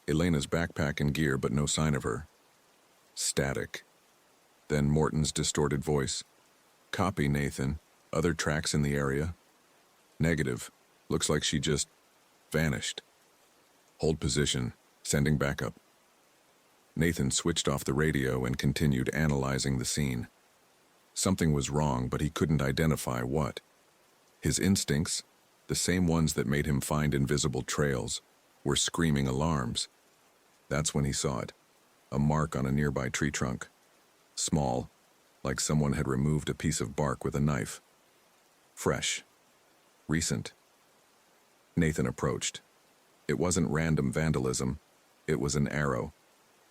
Elena's backpack and gear, but no sign of her. Static. Then Morton's distorted voice. Copy, Nathan. Other tracks in the area? Negative. Looks like she just vanished. Hold position. Sending backup. Nathan switched off the radio and continued analyzing the scene. Something was wrong, but he couldn't identify what. His instincts, the same ones that made him find invisible trails, were screaming alarms. That's when he saw it. A mark on a nearby tree trunk. Small, like someone had removed a piece of bark with a knife. Fresh. Recent. Nathan approached. It wasn't random vandalism. It was an arrow,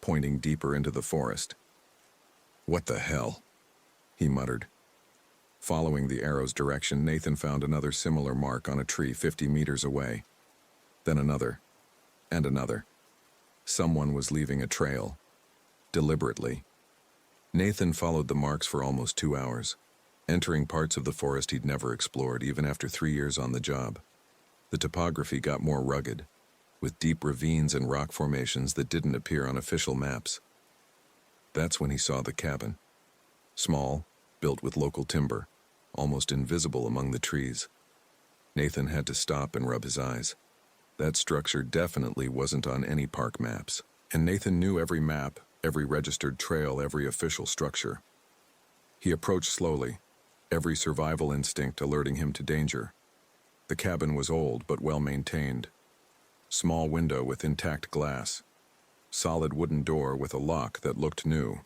pointing deeper into the forest. What the hell? He muttered. Following the arrow's direction, Nathan found another similar mark on a tree 50 meters away. Then another, and another. Someone was leaving a trail. Deliberately. Nathan followed the marks for almost 2 hours, entering parts of the forest he'd never explored even after 3 years on the job. The topography got more rugged, with deep ravines and rock formations that didn't appear on official maps. That's when he saw the cabin. Small, built with local timber, almost invisible among the trees. Nathan had to stop and rub his eyes. That structure definitely wasn't on any park maps, and Nathan knew every map, every registered trail, every official structure. He approached slowly, every survival instinct alerting him to danger. The cabin was old but well-maintained. Small window with intact glass. Solid wooden door with a lock that looked new.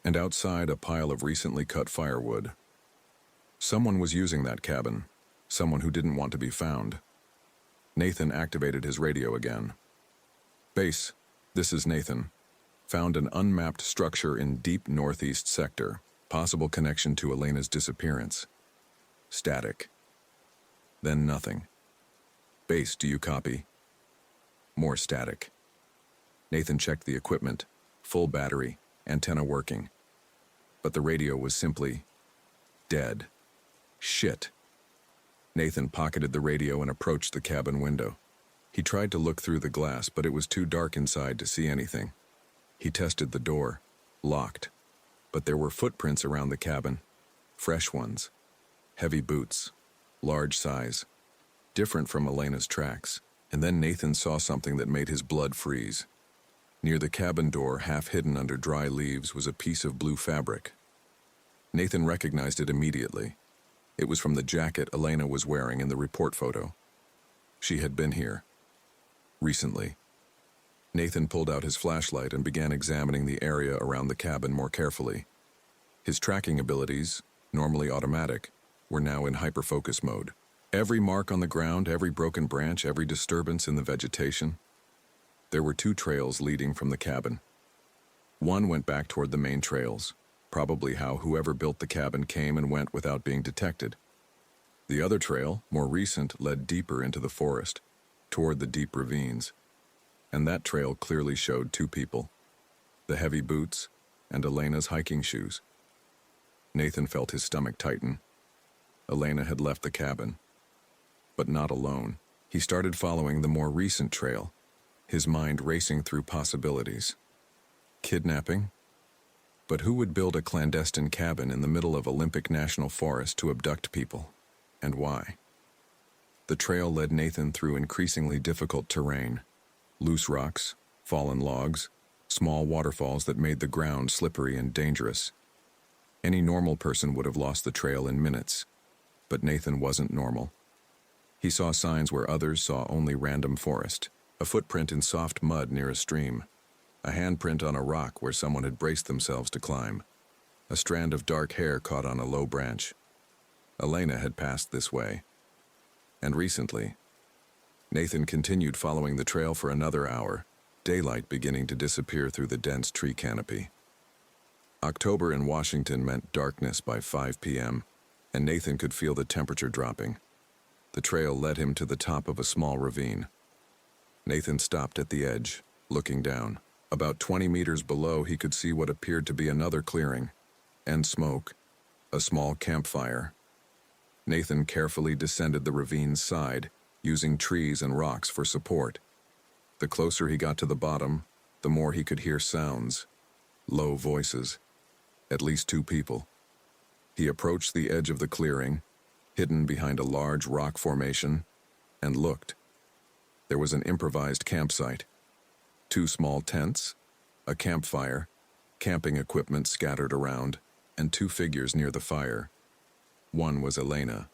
and outside a pile of recently cut firewood. Someone was using that cabin, someone who didn't want to be found. Nathan activated his radio again. "Base, this is Nathan. Found an unmapped structure in deep northeast sector. Possible connection to Elena's disappearance. Static." Then nothing. "Base, do you copy?" More static. Nathan checked the equipment. Full battery, antenna working. But the radio was simply dead. Shit. Nathan pocketed the radio and approached the cabin window. He tried to look through the glass, but it was too dark inside to see anything. He tested the door. Locked. But there were footprints around the cabin. Fresh ones. Heavy boots. Large size. Different from Elena's tracks. And then Nathan saw something that made his blood freeze. Near the cabin door, half hidden under dry leaves, was a piece of blue fabric. Nathan recognized it immediately. It was from the jacket Elena was wearing in the report photo. She had been here. Recently. Nathan pulled out his flashlight and began examining the area around the cabin more carefully. His tracking abilities, normally automatic, were now in hyperfocus mode. Every mark on the ground, every broken branch, every disturbance in the vegetation. There were 2 trails leading from the cabin. One went back toward the main trails, probably how whoever built the cabin came and went without being detected. The other trail, more recent, led deeper into the forest, toward the deep ravines. And that trail clearly showed 2 people, the heavy boots and Elena's hiking shoes. Nathan felt his stomach tighten. Elena had left the cabin, but not alone. He started following the more recent trail, his mind racing through possibilities. Kidnapping? But who would build a clandestine cabin in the middle of Olympic National Forest to abduct people, and why? The trail led Nathan through increasingly difficult terrain. Loose rocks, fallen logs, small waterfalls that made the ground slippery and dangerous. Any normal person would have lost the trail in minutes, but Nathan wasn't normal. He saw signs where others saw only random forest, a footprint in soft mud near a stream, a handprint on a rock where someone had braced themselves to climb, a strand of dark hair caught on a low branch. Elena had passed this way. And recently, Nathan continued following the trail for another hour, daylight beginning to disappear through the dense tree canopy. October in Washington meant darkness by 5 p.m., and Nathan could feel the temperature dropping. The trail led him to the top of a small ravine. Nathan stopped at the edge, looking down. About 20 meters below, he could see what appeared to be another clearing, and smoke, a small campfire. Nathan carefully descended the ravine's side, using trees and rocks for support. The closer he got to the bottom, the more he could hear sounds, low voices, at least 2 people. He approached the edge of the clearing, hidden behind a large rock formation, and looked. There was an improvised campsite. 2 small tents, a campfire, camping equipment scattered around, and 2 figures near the fire. One was Elena.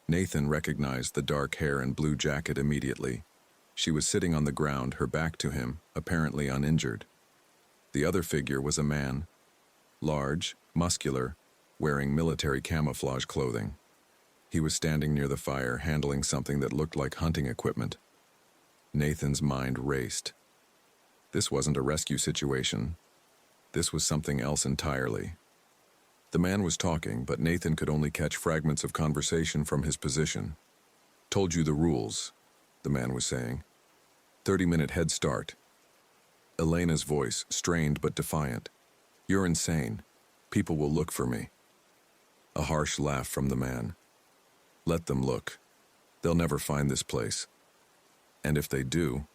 Nathan recognized the dark hair and blue jacket immediately. She was sitting on the ground, her back to him, apparently uninjured. The other figure was a man, large, muscular, wearing military camouflage clothing. He was standing near the fire, handling something that looked like hunting equipment. Nathan's mind raced. This wasn't a rescue situation. This was something else entirely. The man was talking, but Nathan could only catch fragments of conversation from his position. "Told you the rules," the man was saying. 30-minute head start. Elena's voice, strained but defiant. "You're insane. People will look for me." A harsh laugh from the man. "Let them look. They'll never find this place. And if they do..."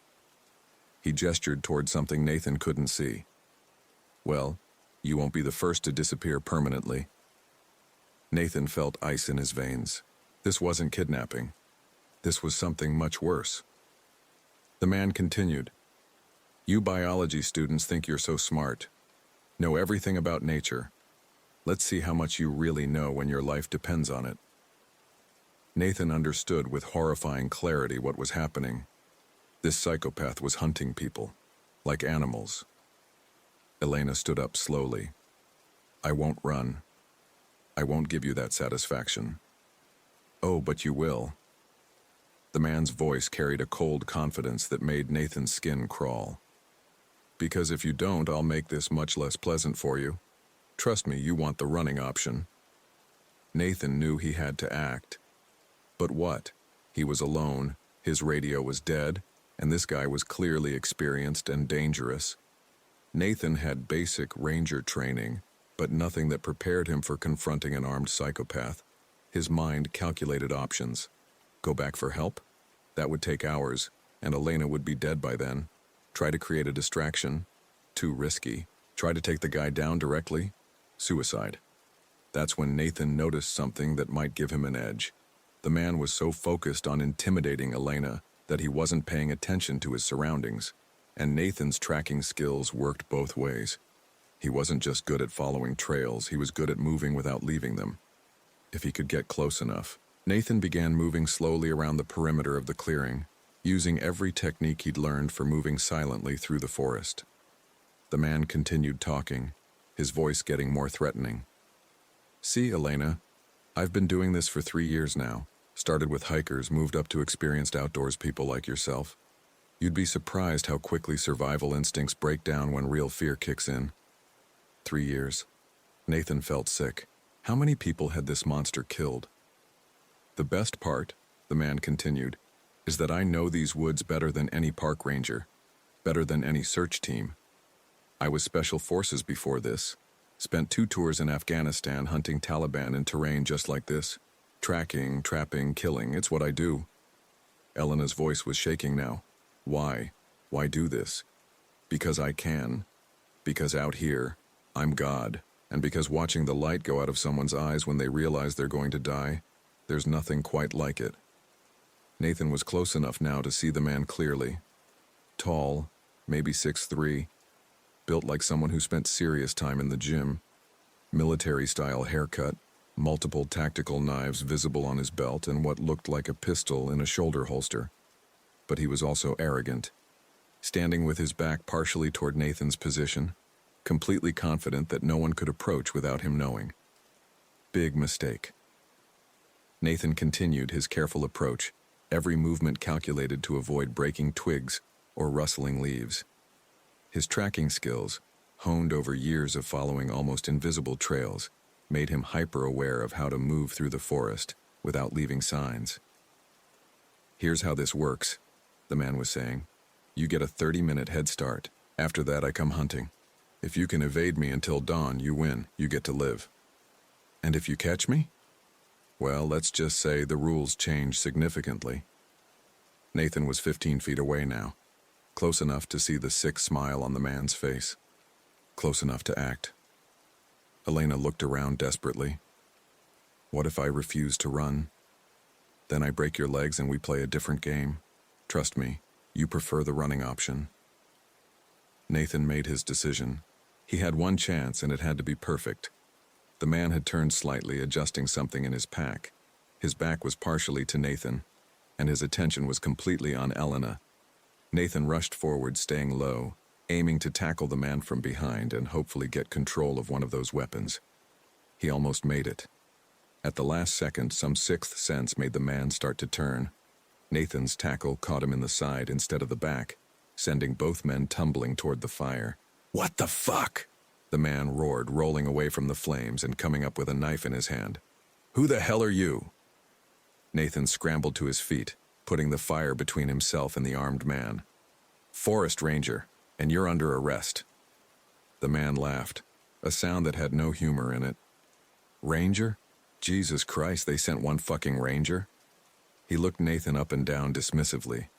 He gestured toward something Nathan couldn't see. "Well, you won't be the first to disappear permanently." Nathan felt ice in his veins. This wasn't kidnapping. This was something much worse. The man continued. "You biology students think you're so smart. Know everything about nature. Let's see how much you really know when your life depends on it." Nathan understood with horrifying clarity what was happening. This psychopath was hunting people, like animals. Elena stood up slowly, I won't run. I won't give you that satisfaction. Oh, but you will. The man's voice carried a cold confidence that made Nathan's skin crawl. Because if you don't, I'll make this much less pleasant for you. Trust me, you want the running option. Nathan knew he had to act. But what? He was alone, his radio was dead, and this guy was clearly experienced and dangerous. Nathan had basic ranger training, but nothing that prepared him for confronting an armed psychopath. His mind calculated options. Go back for help? That would take hours, and Elena would be dead by then. Try to create a distraction? Too risky. Try to take the guy down directly? Suicide. That's when Nathan noticed something that might give him an edge. The man was so focused on intimidating Elena that he wasn't paying attention to his surroundings, and Nathan's tracking skills worked both ways. He wasn't just good at following trails, he was good at moving without leaving them. If he could get close enough, Nathan began moving slowly around the perimeter of the clearing, using every technique he'd learned for moving silently through the forest. The man continued talking, his voice getting more threatening. See, Elena, I've been doing this for 3 years now. Started with hikers, moved up to experienced outdoors people like yourself. You'd be surprised how quickly survival instincts break down when real fear kicks in. 3 years. Nathan felt sick. How many people had this monster killed? The best part, the man continued, is that I know these woods better than any park ranger, better than any search team. I was special forces before this. Spent 2 tours in Afghanistan hunting Taliban in terrain just like this. Tracking, trapping, killing, it's what I do. Elena's voice was shaking now. Why? Why do this? Because I can. Because out here, I'm God. And because watching the light go out of someone's eyes when they realize they're going to die, there's nothing quite like it. Nathan was close enough now to see the man clearly. Tall, maybe 6'3", built like someone who spent serious time in the gym. Military-style haircut, multiple tactical knives visible on his belt, and what looked like a pistol in a shoulder holster. But he was also arrogant, standing with his back partially toward Nathan's position, completely confident that no one could approach without him knowing. Big mistake. Nathan continued his careful approach, every movement calculated to avoid breaking twigs or rustling leaves. His tracking skills, honed over years of following almost invisible trails, made him hyper-aware of how to move through the forest without leaving signs. Here's how this works, the man was saying. You get a 30-minute head start. After that, I come hunting. If you can evade me until dawn, you win. You get to live. And if you catch me? Well, let's just say the rules change significantly. Nathan was 15 feet away now, close enough to see the sick smile on the man's face, close enough to act. Elena looked around desperately. What if I refuse to run? Then I break your legs and we play a different game. Trust me, you prefer the running option. Nathan made his decision. He had one chance and it had to be perfect. The man had turned slightly, adjusting something in his pack. His back was partially to Nathan, and his attention was completely on Elena. Nathan rushed forward, staying low, aiming to tackle the man from behind and hopefully get control of one of those weapons. He almost made it. At the last second, some sixth sense made the man start to turn. Nathan's tackle caught him in the side instead of the back, sending both men tumbling toward the fire. What the fuck? The man roared, rolling away from the flames and coming up with a knife in his hand. Who the hell are you? Nathan scrambled to his feet, putting the fire between himself and the armed man. Forest Ranger, and you're under arrest. The man laughed, a sound that had no humor in it. Ranger? Jesus Christ, they sent one fucking ranger? He looked Nathan up and down dismissively.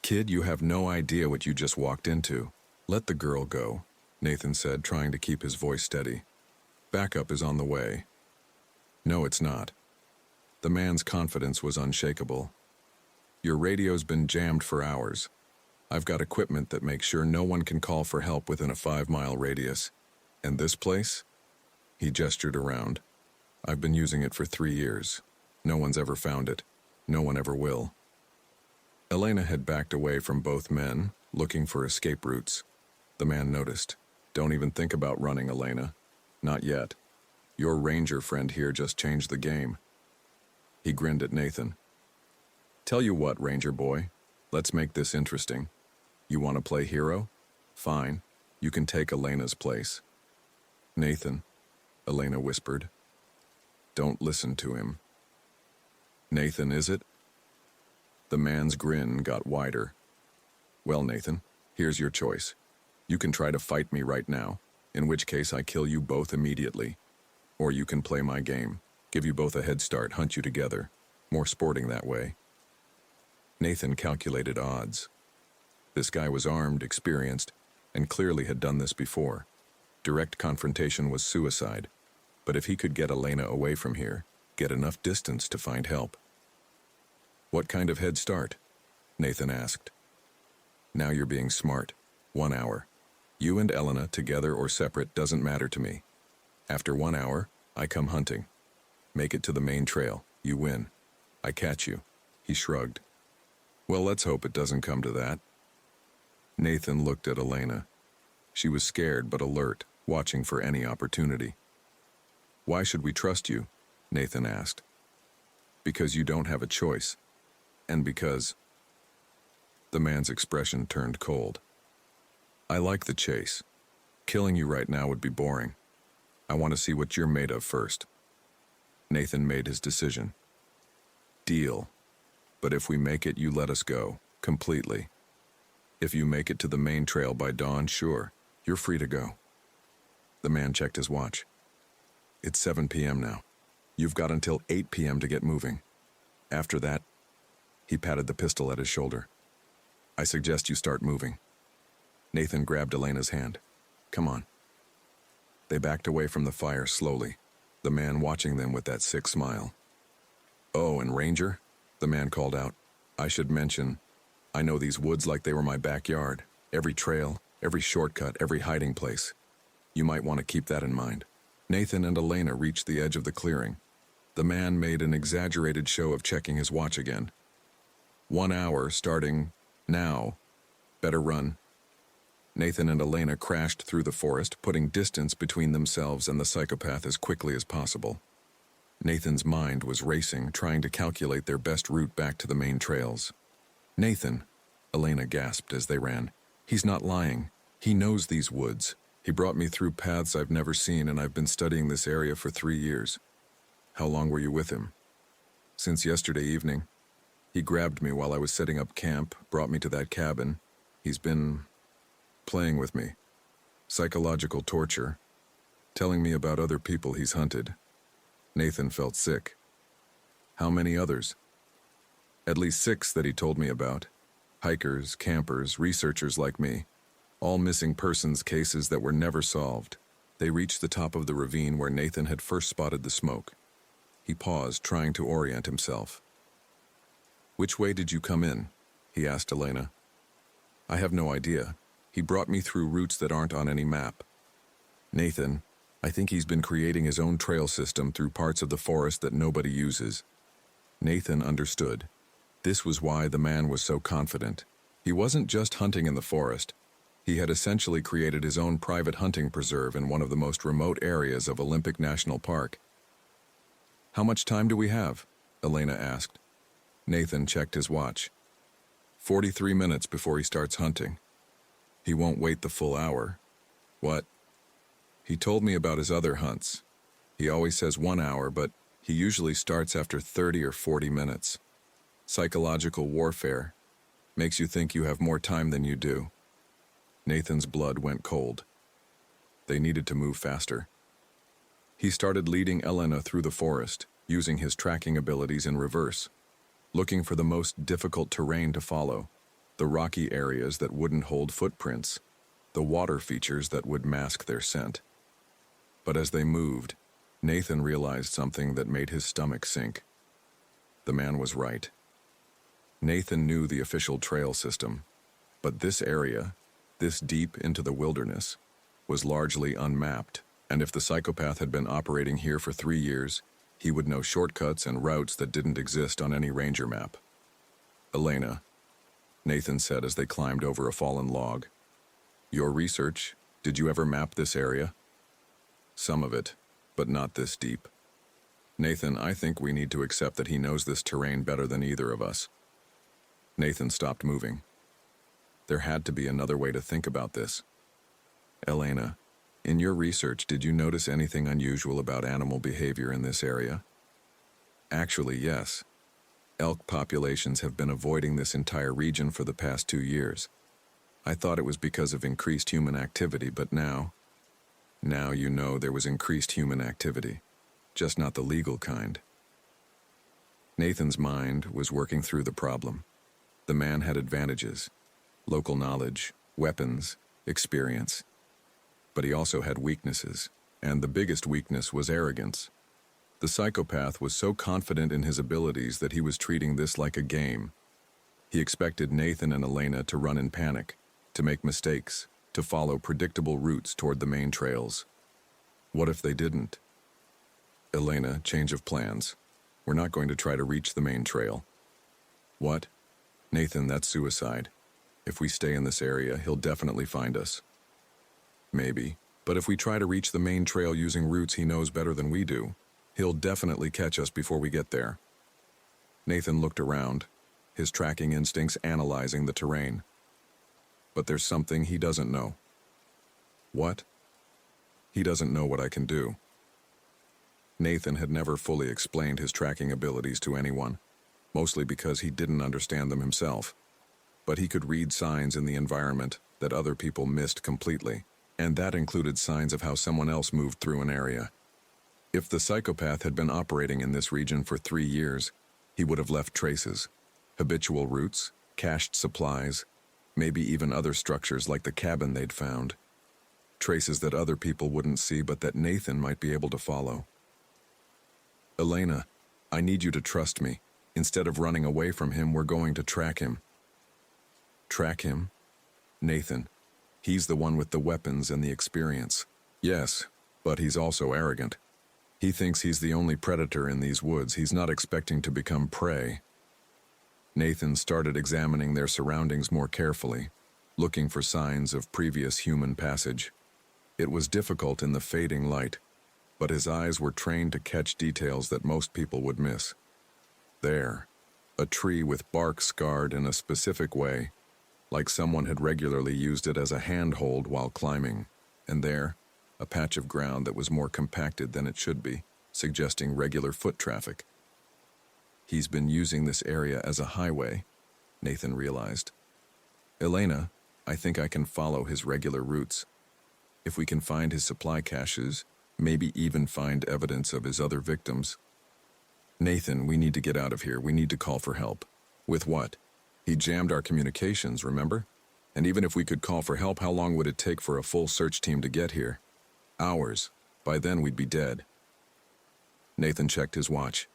Kid, you have no idea what you just walked into. Let the girl go, Nathan said, trying to keep his voice steady. Backup is on the way. No, it's not. The man's confidence was unshakable. Your radio's been jammed for hours. I've got equipment that makes sure no one can call for help within a 5-mile radius. And this place? He gestured around. I've been using it for 3 years. No one's ever found it. No one ever will. Elena had backed away from both men, looking for escape routes. The man noticed. Don't even think about running, Elena. Not yet. Your ranger friend here just changed the game. He grinned at Nathan. Tell you what, ranger boy, let's make this interesting. You want to play hero? Fine, you can take Elena's place. Nathan, Elena whispered. Don't listen to him. Nathan, is it? The man's grin got wider. Well, Nathan, here's your choice. You can try to fight me right now, in which case I kill you both immediately. Or you can play my game, give you both a head start, hunt you together. More sporting that way. Nathan calculated odds. This guy was armed, experienced, and clearly had done this before. Direct confrontation was suicide, but if he could get Elena away from here, get enough distance to find help. What kind of head start? Nathan asked. Now you're being smart. 1 hour. You and Elena, together or separate, doesn't matter to me. After 1 hour, I come hunting. Make it to the main trail. You win. I catch you. He shrugged. Well, let's hope it doesn't come to that. Nathan looked at Elena. She was scared but alert, watching for any opportunity. Why should we trust you? Nathan asked. Because you don't have a choice. And because... The man's expression turned cold. I like the chase. Killing you right now would be boring. I want to see what you're made of first. Nathan made his decision. Deal. But if we make it, you let us go, completely. If you make it to the main trail by dawn, sure, you're free to go. The man checked his watch. It's 7 p.m. now. You've got until 8 p.m. to get moving. After that, he patted the pistol at his shoulder. I suggest you start moving. Nathan grabbed Elena's hand. Come on. They backed away from the fire slowly, the man watching them with that sick smile. Oh, and Ranger? The man called out. I should mention, I know these woods like they were my backyard. Every trail, every shortcut, every hiding place. You might want to keep that in mind. Nathan and Elena reached the edge of the clearing. The man made an exaggerated show of checking his watch again. 1 hour starting now. Better run. Nathan and Elena crashed through the forest, putting distance between themselves and the psychopath as quickly as possible. Nathan's mind was racing, trying to calculate their best route back to the main trails. Nathan, Elena gasped as they ran. He's not lying. He knows these woods. He brought me through paths I've never seen, and I've been studying this area for 3 years. How long were you with him? Since yesterday evening. He grabbed me while I was setting up camp, brought me to that cabin. He's been playing with me. Psychological torture. Telling me about other people he's hunted. Nathan felt sick. How many others? At least 6 that he told me about. Hikers, campers, researchers like me. All missing persons cases that were never solved. They reached the top of the ravine where Nathan had first spotted the smoke. He paused, trying to orient himself. Which way did you come in? He asked Elena. I have no idea. He brought me through routes that aren't on any map. Nathan, I think he's been creating his own trail system through parts of the forest that nobody uses. Nathan understood. This was why the man was so confident. He wasn't just hunting in the forest. He had essentially created his own private hunting preserve in one of the most remote areas of Olympic National Park. How much time do we have? Elena asked. Nathan checked his watch. 43 minutes before he starts hunting. He won't wait the full hour. What? He told me about his other hunts. He always says 1 hour, but he usually starts after 30 or 40 minutes. Psychological warfare. Makes you think you have more time than you do. Nathan's blood went cold. They needed to move faster. He started leading Elena through the forest, using his tracking abilities in reverse, looking for the most difficult terrain to follow, the rocky areas that wouldn't hold footprints, the water features that would mask their scent. But as they moved, Nathan realized something that made his stomach sink. The man was right. Nathan knew the official trail system, but this area, this deep into the wilderness, was largely unmapped, and if the psychopath had been operating here for 3 years, he would know shortcuts and routes that didn't exist on any ranger map. Elena, Nathan said as they climbed over a fallen log. Your research, did you ever map this area? Some of it, but not this deep. Nathan, I think we need to accept that he knows this terrain better than either of us. Nathan stopped moving. There had to be another way to think about this. Elena, in your research, did you notice anything unusual about animal behavior in this area? Actually, yes. Elk populations have been avoiding this entire region for the past 2 years. I thought it was because of increased human activity, but now you know there was increased human activity, just not the legal kind. Nathan's mind was working through the problem. The man had advantages, local knowledge, weapons, experience. But he also had weaknesses, and the biggest weakness was arrogance. The psychopath was so confident in his abilities that he was treating this like a game. He expected Nathan and Elena to run in panic, to make mistakes, to follow predictable routes toward the main trails. What if they didn't? Elena, change of plans. We're not going to try to reach the main trail. What? Nathan, that's suicide. If we stay in this area, he'll definitely find us. Maybe, but if we try to reach the main trail using routes he knows better than we do, he'll definitely catch us before we get there. Nathan looked around, his tracking instincts analyzing the terrain. But there's something he doesn't know. What? He doesn't know what I can do. Nathan had never fully explained his tracking abilities to anyone, mostly because he didn't understand them himself. But he could read signs in the environment that other people missed completely, and that included signs of how someone else moved through an area. If the psychopath had been operating in this region for 3 years, he would have left traces, habitual routes, cached supplies, maybe even other structures like the cabin they'd found. Traces that other people wouldn't see but that Nathan might be able to follow. Elena, I need you to trust me. Instead of running away from him, we're going to track him. Track him? Nathan, he's the one with the weapons and the experience. Yes, but he's also arrogant. He thinks he's the only predator in these woods. He's not expecting to become prey. Nathan started examining their surroundings more carefully, looking for signs of previous human passage. It was difficult in the fading light, but his eyes were trained to catch details that most people would miss. There, a tree with bark scarred in a specific way, like someone had regularly used it as a handhold while climbing, and there, a patch of ground that was more compacted than it should be, suggesting regular foot traffic. He's been using this area as a highway, Nathan realized. Elena, I think I can follow his regular routes. If we can find his supply caches, maybe even find evidence of his other victims. Nathan, we need to get out of here. We need to call for help. With what? He jammed our communications, remember? And even if we could call for help, how long would it take for a full search team to get here? Hours. By then we'd be dead. Nathan checked his watch.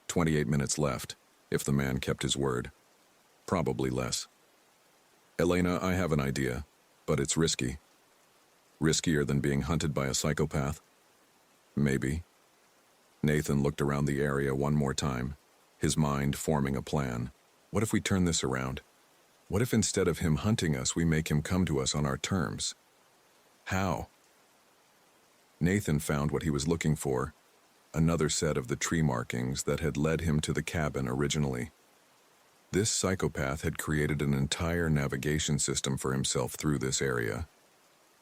28 minutes left, if the man kept his word. Probably less. Elena, I have an idea, but it's risky. Riskier than being hunted by a psychopath? Maybe. Nathan looked around the area one more time, his mind forming a plan. What if we turn this around? What if instead of him hunting us, we make him come to us on our terms? How? Nathan found what he was looking for, another set of the tree markings that had led him to the cabin originally. This psychopath had created an entire navigation system for himself through this area.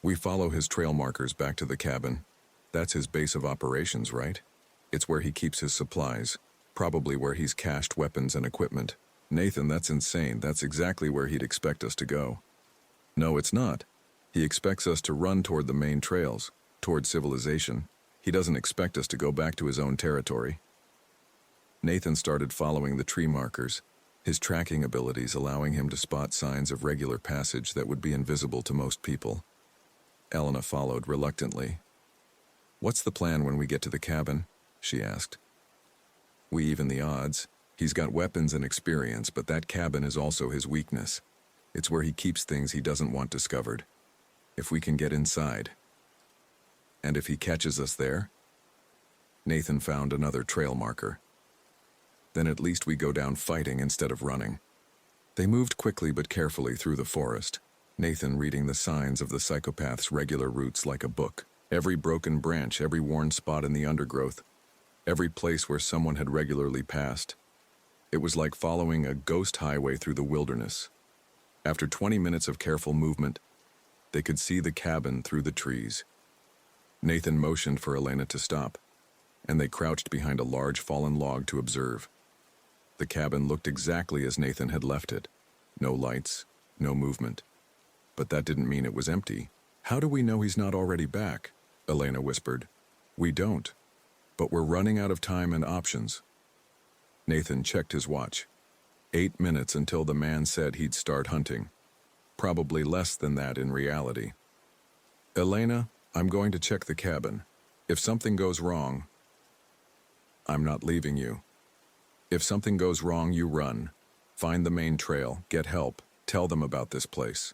We follow his trail markers back to the cabin. That's his base of operations, right? It's where he keeps his supplies, probably where he's cached weapons and equipment. Nathan, that's insane. That's exactly where he'd expect us to go. No, it's not. He expects us to run toward the main trails, toward civilization. He doesn't expect us to go back to his own territory. Nathan started following the tree markers, his tracking abilities allowing him to spot signs of regular passage that would be invisible to most people. Elena followed reluctantly. What's the plan when we get to the cabin? She asked. We even the odds. He's got weapons and experience, but that cabin is also his weakness. It's where he keeps things he doesn't want discovered. If we can get inside. And if he catches us there? Nathan found another trail marker. Then at least we go down fighting instead of running. They moved quickly but carefully through the forest, Nathan reading the signs of the psychopath's regular routes like a book. Every broken branch, every worn spot in the undergrowth, every place where someone had regularly passed. It was like following a ghost highway through the wilderness. After 20 minutes of careful movement, they could see the cabin through the trees. Nathan motioned for Elena to stop, and they crouched behind a large fallen log to observe. The cabin looked exactly as Nathan had left it. No lights, no movement. But that didn't mean it was empty. "How do we know he's not already back?" Elena whispered. "We don't, but we're running out of time and options." Nathan checked his watch. 8 minutes until the man said he'd start hunting. Probably less than that in reality. "Elena, I'm going to check the cabin. If something goes wrong, I'm not leaving you. If something goes wrong, you run. Find the main trail, get help, tell them about this place."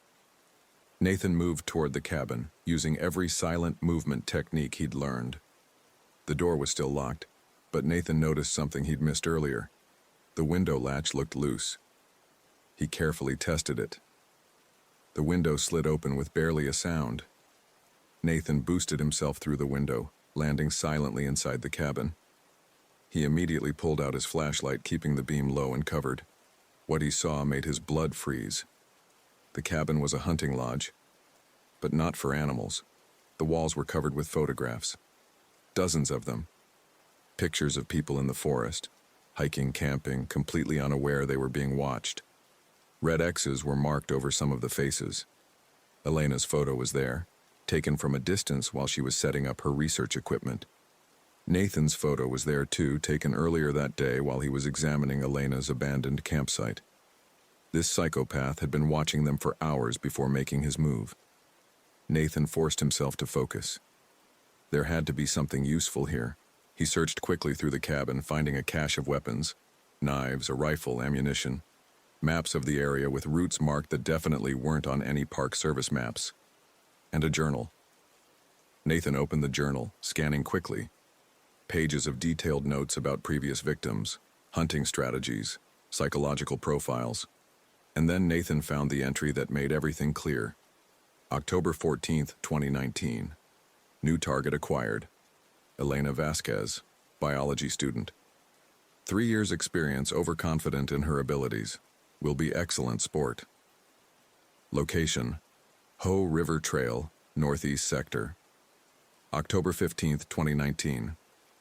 Nathan moved toward the cabin, using every silent movement technique he'd learned. The door was still locked, but Nathan noticed something he'd missed earlier. The window latch looked loose. He carefully tested it. The window slid open with barely a sound. Nathan boosted himself through the window, landing silently inside the cabin. He immediately pulled out his flashlight, keeping the beam low and covered. What he saw made his blood freeze. The cabin was a hunting lodge, but not for animals. The walls were covered with photographs. Dozens of them. Pictures of people in the forest, hiking, camping, completely unaware they were being watched. Red X's were marked over some of the faces. Elena's photo was there, taken from a distance while she was setting up her research equipment. Nathan's photo was there too, taken earlier that day while he was examining Elena's abandoned campsite. This psychopath had been watching them for hours before making his move. Nathan forced himself to focus. There had to be something useful here. He searched quickly through the cabin, finding a cache of weapons, knives, a rifle, ammunition, maps of the area with routes marked that definitely weren't on any Park Service maps, and a journal. Nathan opened the journal, scanning quickly. Pages of detailed notes about previous victims, hunting strategies, psychological profiles. And then Nathan found the entry that made everything clear. October 14th, 2019. New target acquired. Elena Vasquez, biology student. 3 years experience, overconfident in her abilities. Will be excellent sport. Location: Ho River Trail, Northeast Sector. October 15th, 2019.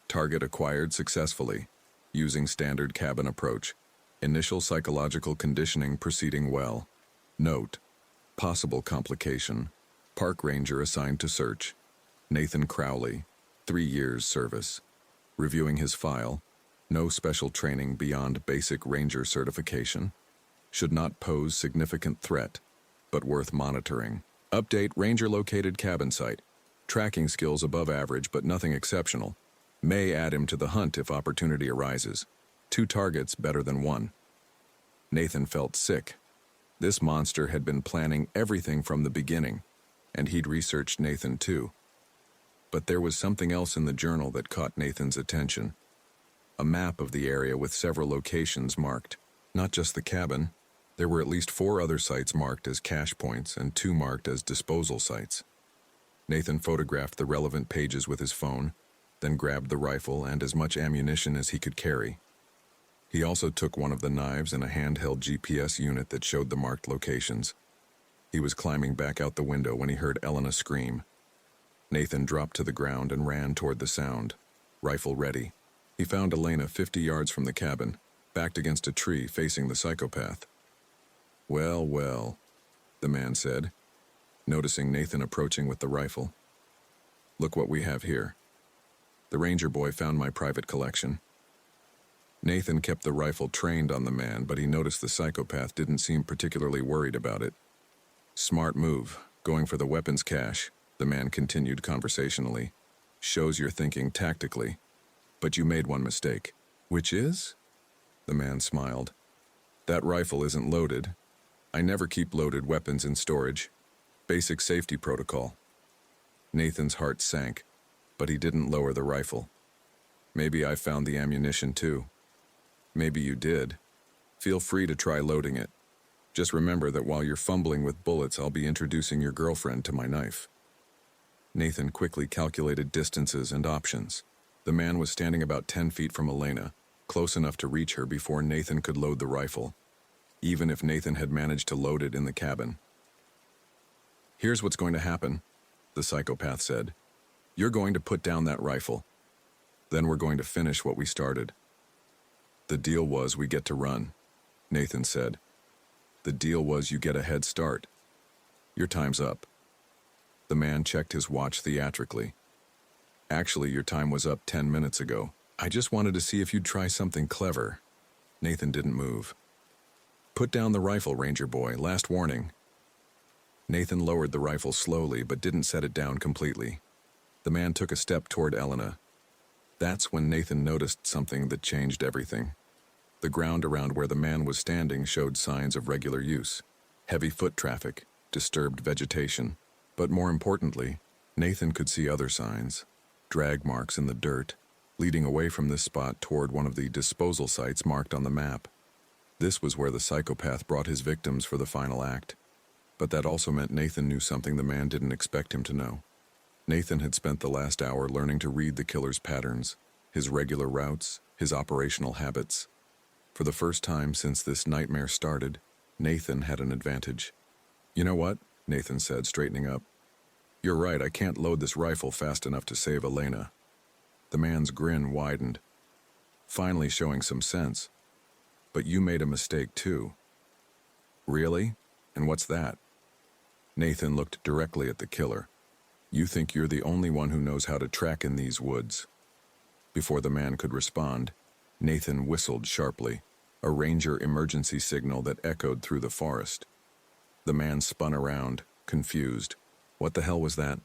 Target acquired successfully, using standard cabin approach. Initial psychological conditioning proceeding well. Note: possible complication. Park ranger assigned to search. Nathan Crowley, 3 years service. Reviewing his file. No special training beyond basic ranger certification. Should not pose significant threat, but worth monitoring. Update: ranger located cabin site. Tracking skills above average but nothing exceptional. May add him to the hunt if opportunity arises. 2 targets better than 1. Nathan felt sick. This monster had been planning everything from the beginning, and he'd researched Nathan too. But there was something else in the journal that caught Nathan's attention. A map of the area with several locations marked. Not just the cabin. There were at least 4 other sites marked as cache points and 2 marked as disposal sites. Nathan photographed the relevant pages with his phone, then grabbed the rifle and as much ammunition as he could carry. He also took one of the knives and a handheld GPS unit that showed the marked locations. He was climbing back out the window when he heard Elena scream. Nathan dropped to the ground and ran toward the sound, rifle ready. He found Elena 50 yards from the cabin, backed against a tree facing the psychopath. "Well, well," the man said, noticing Nathan approaching with the rifle. "Look what we have here. The ranger boy found my private collection." Nathan kept the rifle trained on the man, but he noticed the psychopath didn't seem particularly worried about it. "Smart move, going for the weapons cache," the man continued conversationally. "Shows you're thinking tactically. But you made one mistake." "Which is?" The man smiled. "That rifle isn't loaded. I never keep loaded weapons in storage. Basic safety protocol." Nathan's heart sank, but he didn't lower the rifle. "Maybe I found the ammunition too." "Maybe you did. Feel free to try loading it. Just remember that while you're fumbling with bullets, I'll be introducing your girlfriend to my knife." Nathan quickly calculated distances and options. The man was standing about 10 feet from Elena, close enough to reach her before Nathan could load the rifle, even if Nathan had managed to load it in the cabin. "Here's what's going to happen," the psychopath said. "You're going to put down that rifle. Then we're going to finish what we started." "The deal was we get to run," Nathan said. "The deal was you get a head start. Your time's up." The man checked his watch theatrically. "Actually, your time was up 10 minutes ago. I just wanted to see if you'd try something clever." Nathan didn't move. "Put down the rifle, Ranger boy. Last warning." Nathan lowered the rifle slowly but didn't set it down completely. The man took a step toward Elena. That's when Nathan noticed something that changed everything. The ground around where the man was standing showed signs of regular use. Heavy foot traffic, disturbed vegetation. But more importantly, Nathan could see other signs. Drag marks in the dirt, leading away from this spot toward one of the disposal sites marked on the map. This was where the psychopath brought his victims for the final act. But that also meant Nathan knew something the man didn't expect him to know. Nathan had spent the last hour learning to read the killer's patterns, his regular routes, his operational habits. For the first time since this nightmare started, Nathan had an advantage. "You know what?" Nathan said, straightening up. "You're right, I can't load this rifle fast enough to save Elena." The man's grin widened, finally showing some sense. "But you made a mistake too." "Really? And what's that?" Nathan looked directly at the killer. "You think you're the only one who knows how to track in these woods." Before the man could respond, Nathan whistled sharply, a ranger emergency signal that echoed through the forest. The man spun around, confused. "What the hell was that?"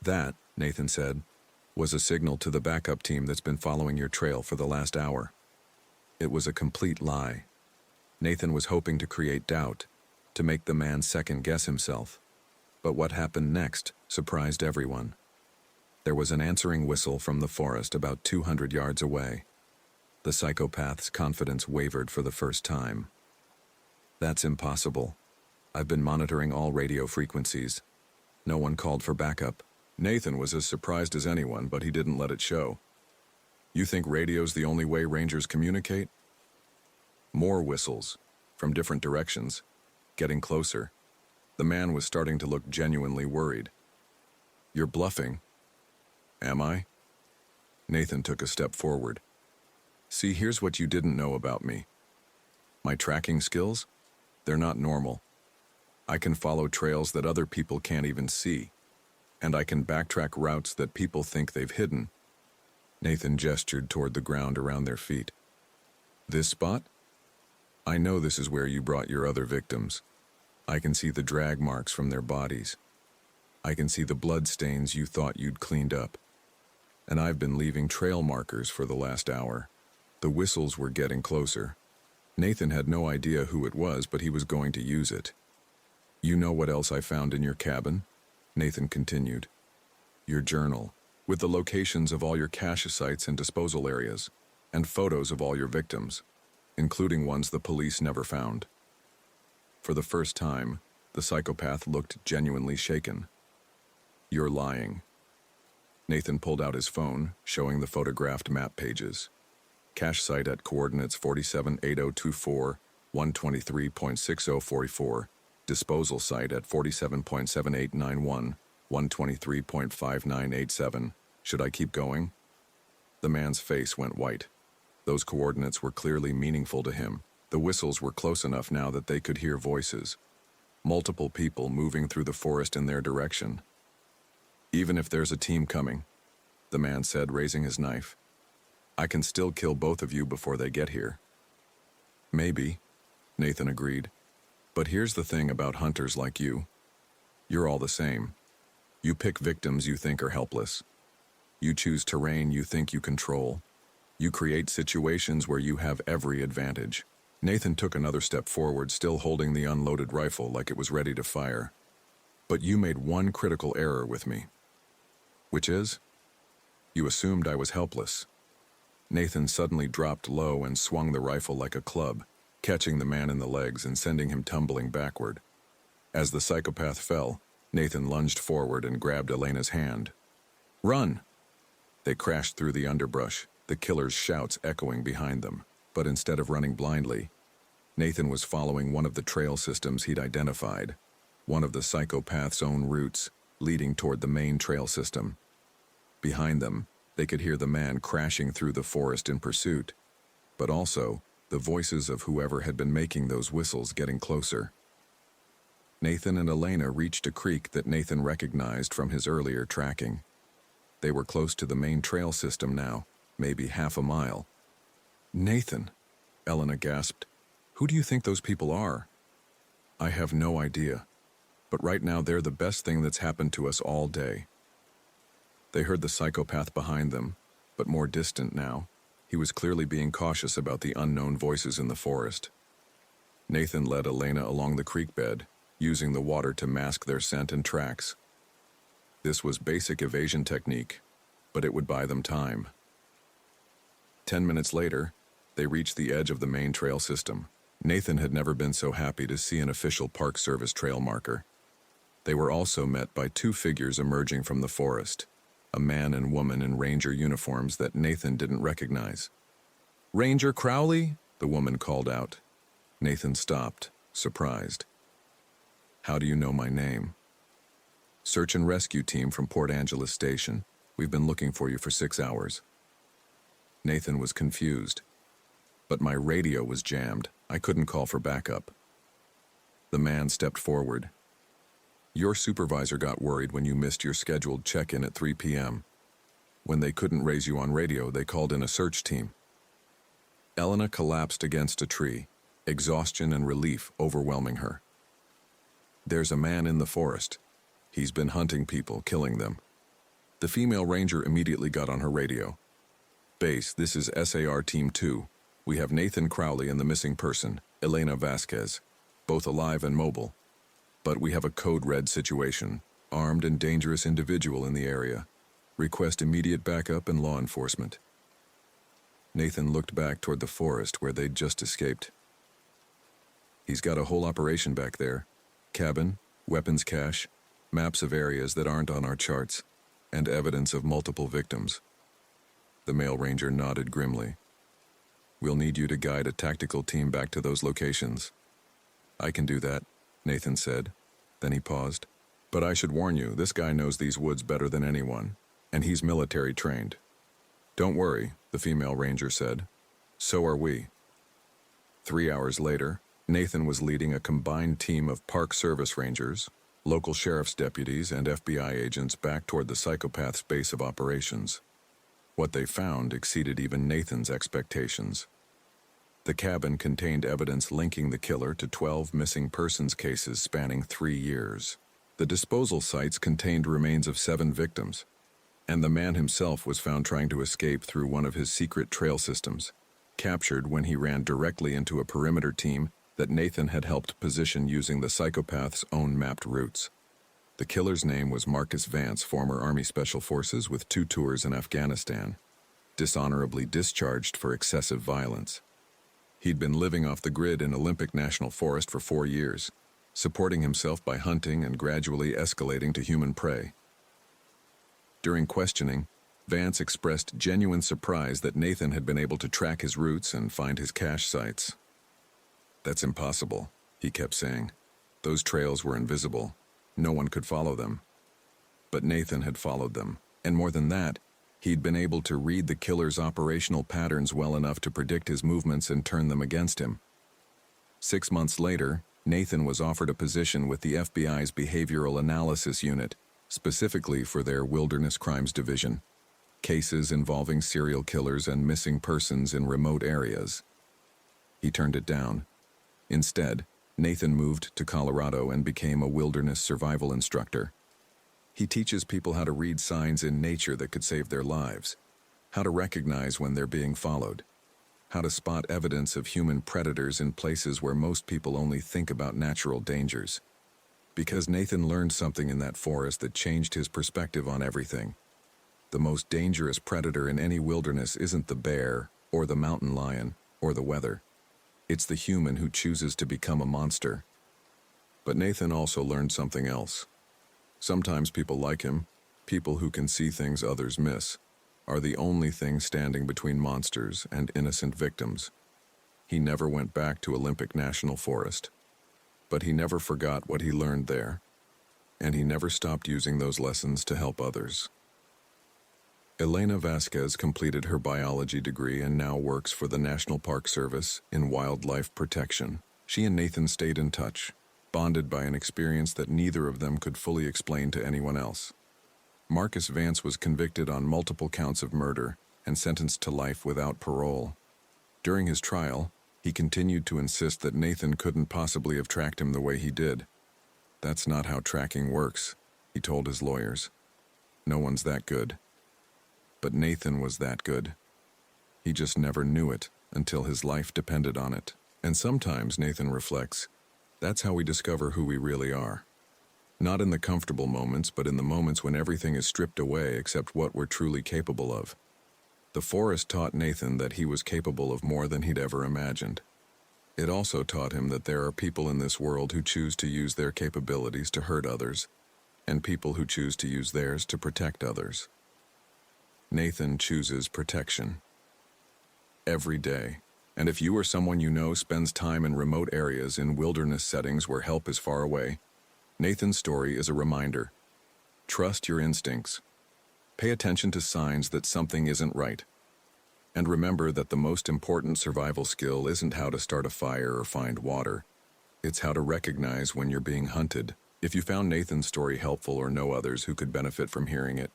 "That," Nathan said, "was a signal to the backup team that's been following your trail for the last hour." It was a complete lie. Nathan was hoping to create doubt, to make the man second-guess himself. But what happened next surprised everyone. There was an answering whistle from the forest about 200 yards away. The psychopath's confidence wavered for the first time. "That's impossible. I've been monitoring all radio frequencies. No one called for backup." Nathan was as surprised as anyone, but he didn't let it show. "You think radio's the only way Rangers communicate?" More whistles, from different directions, getting closer. The man was starting to look genuinely worried. "You're bluffing." "Am I?" Nathan took a step forward. "See, here's what you didn't know about me. My tracking skills? They're not normal. I can follow trails that other people can't even see. And I can backtrack routes that people think they've hidden." Nathan gestured toward the ground around their feet. "This spot? I know this is where you brought your other victims. I can see the drag marks from their bodies. I can see the blood stains you thought you'd cleaned up. And I've been leaving trail markers for the last hour." The whistles were getting closer. Nathan had no idea who it was, but he was going to use it. "You know what else I found in your cabin?" Nathan continued. "Your journal, with the locations of all your cache sites and disposal areas, and photos of all your victims, including ones the police never found." For the first time, the psychopath looked genuinely shaken. "You're lying." Nathan pulled out his phone, showing the photographed map pages. Cache site at coordinates 478024, 123.6044, disposal site at 47.7891, 123.5987. Should I keep going? The man's face went white. Those coordinates were clearly meaningful to him. The whistles were close enough now that they could hear voices. Multiple people moving through the forest in their direction. "Even if there's a team coming," the man said, raising his knife, "I can still kill both of you before they get here." "Maybe," Nathan agreed. "But here's the thing about hunters like you. You're all the same. You pick victims you think are helpless. You choose terrain you think you control. You create situations where you have every advantage." Nathan took another step forward, still holding the unloaded rifle like it was ready to fire. "But you made one critical error with me." "Which is?" "You assumed I was helpless." Nathan suddenly dropped low and swung the rifle like a club, catching the man in the legs and sending him tumbling backward. As the psychopath fell, Nathan lunged forward and grabbed Elena's hand. "Run!" They crashed through the underbrush, the killer's shouts echoing behind them. But instead of running blindly, Nathan was following one of the trail systems he'd identified, one of the psychopath's own routes, leading toward the main trail system. Behind them, they could hear the man crashing through the forest in pursuit, but also the voices of whoever had been making those whistles getting closer. Nathan and Elena reached a creek that Nathan recognized from his earlier tracking. They were close to the main trail system now, maybe half a mile. "Nathan," Elena gasped, "who do you think those people are?" "I have no idea, but right now they're the best thing that's happened to us all day." They heard the psychopath behind them, but more distant now. He was clearly being cautious about the unknown voices in the forest. Nathan led Elena along the creek bed, using the water to mask their scent and tracks. This was basic evasion technique, but it would buy them time. 10 minutes later, they reached the edge of the main trail system. Nathan had never been so happy to see an official Park Service trail marker. They were also met by two figures emerging from the forest, a man and woman in ranger uniforms that Nathan didn't recognize. "Ranger Crowley?" the woman called out. Nathan stopped, surprised. "How do you know my name?" "Search and rescue team from Port Angeles Station. We've been looking for you for 6 hours." Nathan was confused. "But my radio was jammed. I couldn't call for backup." The man stepped forward. "Your supervisor got worried when you missed your scheduled check-in at 3 p.m. When they couldn't raise you on radio, they called in a search team." Elena collapsed against a tree, exhaustion and relief overwhelming her. "There's a man in the forest. He's been hunting people, killing them." The female ranger immediately got on her radio. "Base, this is SAR Team 2. We have Nathan Crowley and the missing person, Elena Vasquez, both alive and mobile. But we have a code red situation, armed and dangerous individual in the area. Request immediate backup and law enforcement." Nathan looked back toward the forest where they'd just escaped. "He's got a whole operation back there. Cabin, weapons cache, maps of areas that aren't on our charts, and evidence of multiple victims." The male ranger nodded grimly. "We'll need you to guide a tactical team back to those locations." "I can do that," Nathan said. Then he paused. "But I should warn you, this guy knows these woods better than anyone, and he's military trained." "Don't worry," the female ranger said. "So are we." 3 hours later, Nathan was leading a combined team of Park Service rangers, local sheriff's deputies, and FBI agents back toward the psychopath's base of operations. What they found exceeded even Nathan's expectations. The cabin contained evidence linking the killer to 12 missing persons cases spanning 3 years. The disposal sites contained remains of 7 victims, and the man himself was found trying to escape through one of his secret trail systems, captured when he ran directly into a perimeter team that Nathan had helped position using the psychopath's own mapped routes. The killer's name was Marcus Vance, former Army Special Forces with 2 tours in Afghanistan, dishonorably discharged for excessive violence. He'd been living off the grid in Olympic National Forest for 4 years, supporting himself by hunting and gradually escalating to human prey. During questioning, Vance expressed genuine surprise that Nathan had been able to track his routes and find his cache sites. "That's impossible," he kept saying. "Those trails were invisible. No one could follow them." But Nathan had followed them, and more than that, he'd been able to read the killer's operational patterns well enough to predict his movements and turn them against him. 6 months later, Nathan was offered a position with the FBI's Behavioral Analysis Unit, specifically for their Wilderness Crimes Division, cases involving serial killers and missing persons in remote areas. He turned it down. Instead, Nathan moved to Colorado and became a wilderness survival instructor. He teaches people how to read signs in nature that could save their lives, how to recognize when they're being followed, how to spot evidence of human predators in places where most people only think about natural dangers. Because Nathan learned something in that forest that changed his perspective on everything. The most dangerous predator in any wilderness isn't the bear, or the mountain lion, or the weather. It's the human who chooses to become a monster. But Nathan also learned something else. Sometimes people like him, people who can see things others miss, are the only thing standing between monsters and innocent victims. He never went back to Olympic National Forest, but he never forgot what he learned there, and he never stopped using those lessons to help others. Elena Vasquez completed her biology degree and now works for the National Park Service in wildlife protection. She and Nathan stayed in touch, bonded by an experience that neither of them could fully explain to anyone else. Marcus Vance was convicted on multiple counts of murder and sentenced to life without parole. During his trial, he continued to insist that Nathan couldn't possibly have tracked him the way he did. "That's not how tracking works," he told his lawyers. "No one's that good." But Nathan was that good. He just never knew it until his life depended on it. And sometimes, Nathan reflects, that's how we discover who we really are. Not in the comfortable moments, but in the moments when everything is stripped away except what we're truly capable of. The forest taught Nathan that he was capable of more than he'd ever imagined. It also taught him that there are people in this world who choose to use their capabilities to hurt others, and people who choose to use theirs to protect others. Nathan chooses protection. Every day. And if you or someone you know spends time in remote areas in wilderness settings where help is far away, Nathan's story is a reminder. Trust your instincts. Pay attention to signs that something isn't right. And remember that the most important survival skill isn't how to start a fire or find water. It's how to recognize when you're being hunted. If you found Nathan's story helpful or know others who could benefit from hearing it,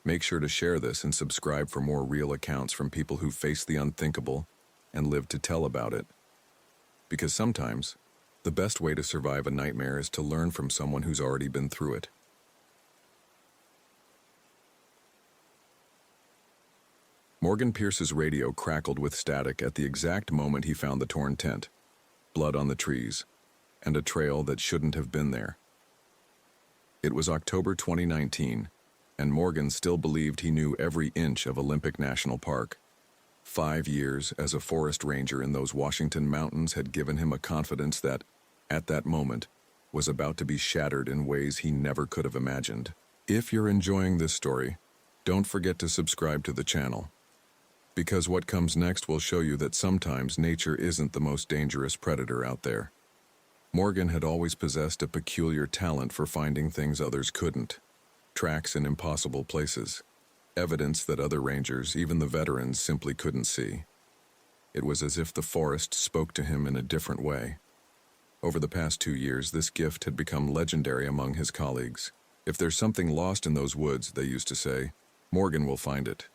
make sure to share this and subscribe for more real accounts from people who face the unthinkable and live to tell about it. Because sometimes, the best way to survive a nightmare is to learn from someone who's already been through it. Morgan Pierce's radio crackled with static at the exact moment he found the torn tent, blood on the trees, and a trail that shouldn't have been there. It was October 2019, and Morgan still believed he knew every inch of Olympic National Park. 5 years as a forest ranger in those Washington mountains had given him a confidence that, at that moment, was about to be shattered in ways he never could have imagined. If you're enjoying this story, don't forget to subscribe to the channel, because what comes next will show you that sometimes nature isn't the most dangerous predator out there. Morgan had always possessed a peculiar talent for finding things others couldn't. Tracks in impossible places. Evidence that other rangers, even the veterans, simply couldn't see. It was as if the forest spoke to him in a different way. Over the past 2 years, this gift had become legendary among his colleagues. If there's something lost in those woods, they used to say, Morgan will find it.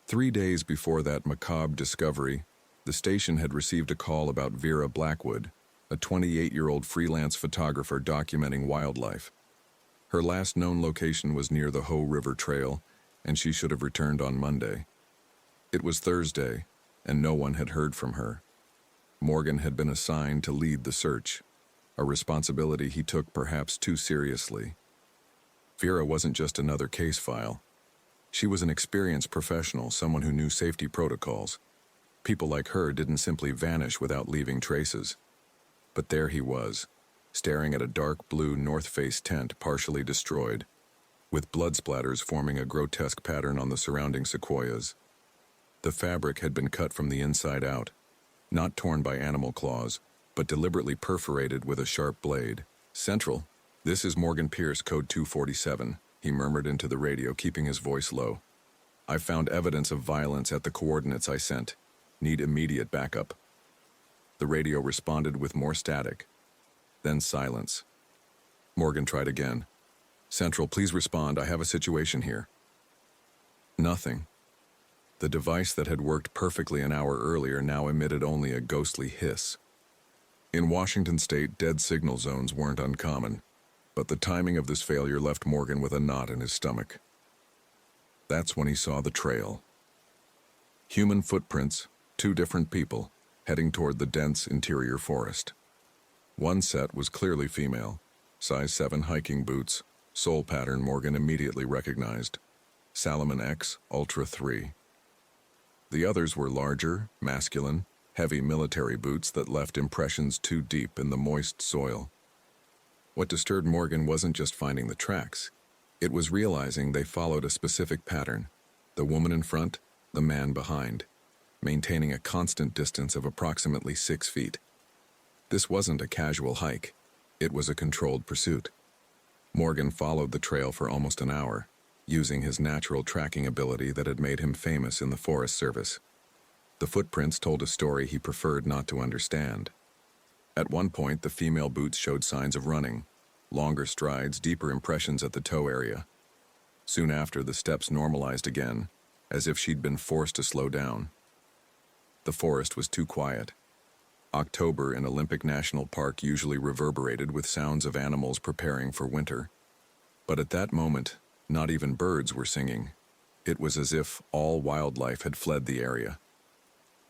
3 days before that macabre discovery, the station had received a call about Vera Blackwood, a 28-year-old freelance photographer documenting wildlife. Her last known location was near the Hoh River Trail, and she should have returned on Monday. It was Thursday, and no one had heard from her. Morgan had been assigned to lead the search, a responsibility he took perhaps too seriously. Vera wasn't just another case file. She was an experienced professional, someone who knew safety protocols. People like her didn't simply vanish without leaving traces. But there he was, staring at a dark blue North Face tent partially destroyed, with blood splatters forming a grotesque pattern on the surrounding sequoias. The fabric had been cut from the inside out, not torn by animal claws, but deliberately perforated with a sharp blade. "Central, this is Morgan Pierce, code 247, he murmured into the radio, keeping his voice low. "I've found evidence of violence at the coordinates I sent. Need immediate backup." The radio responded with more static, then silence. Morgan tried again. "Central, please respond. I have a situation here." Nothing. The device that had worked perfectly an hour earlier now emitted only a ghostly hiss. In Washington state, dead signal zones weren't uncommon, but the timing of this failure left Morgan with a knot in his stomach. That's when he saw the trail. Human footprints, 2 different people, heading toward the dense interior forest. One set was clearly female, size 7 hiking boots, sole pattern Morgan immediately recognized, Salomon X Ultra 3. The others were larger, masculine, heavy military boots that left impressions too deep in the moist soil. What disturbed Morgan wasn't just finding the tracks. It was realizing they followed a specific pattern. The woman in front, the man behind, maintaining a constant distance of approximately 6 feet. This wasn't a casual hike. It was a controlled pursuit. Morgan followed the trail for almost an hour, using his natural tracking ability that had made him famous in the Forest Service. The footprints told a story he preferred not to understand. At one point, the female boots showed signs of running, longer strides, deeper impressions at the toe area. Soon after, the steps normalized again, as if she'd been forced to slow down. The forest was too quiet. October in Olympic National Park usually reverberated with sounds of animals preparing for winter. But at that moment, not even birds were singing. It was as if all wildlife had fled the area.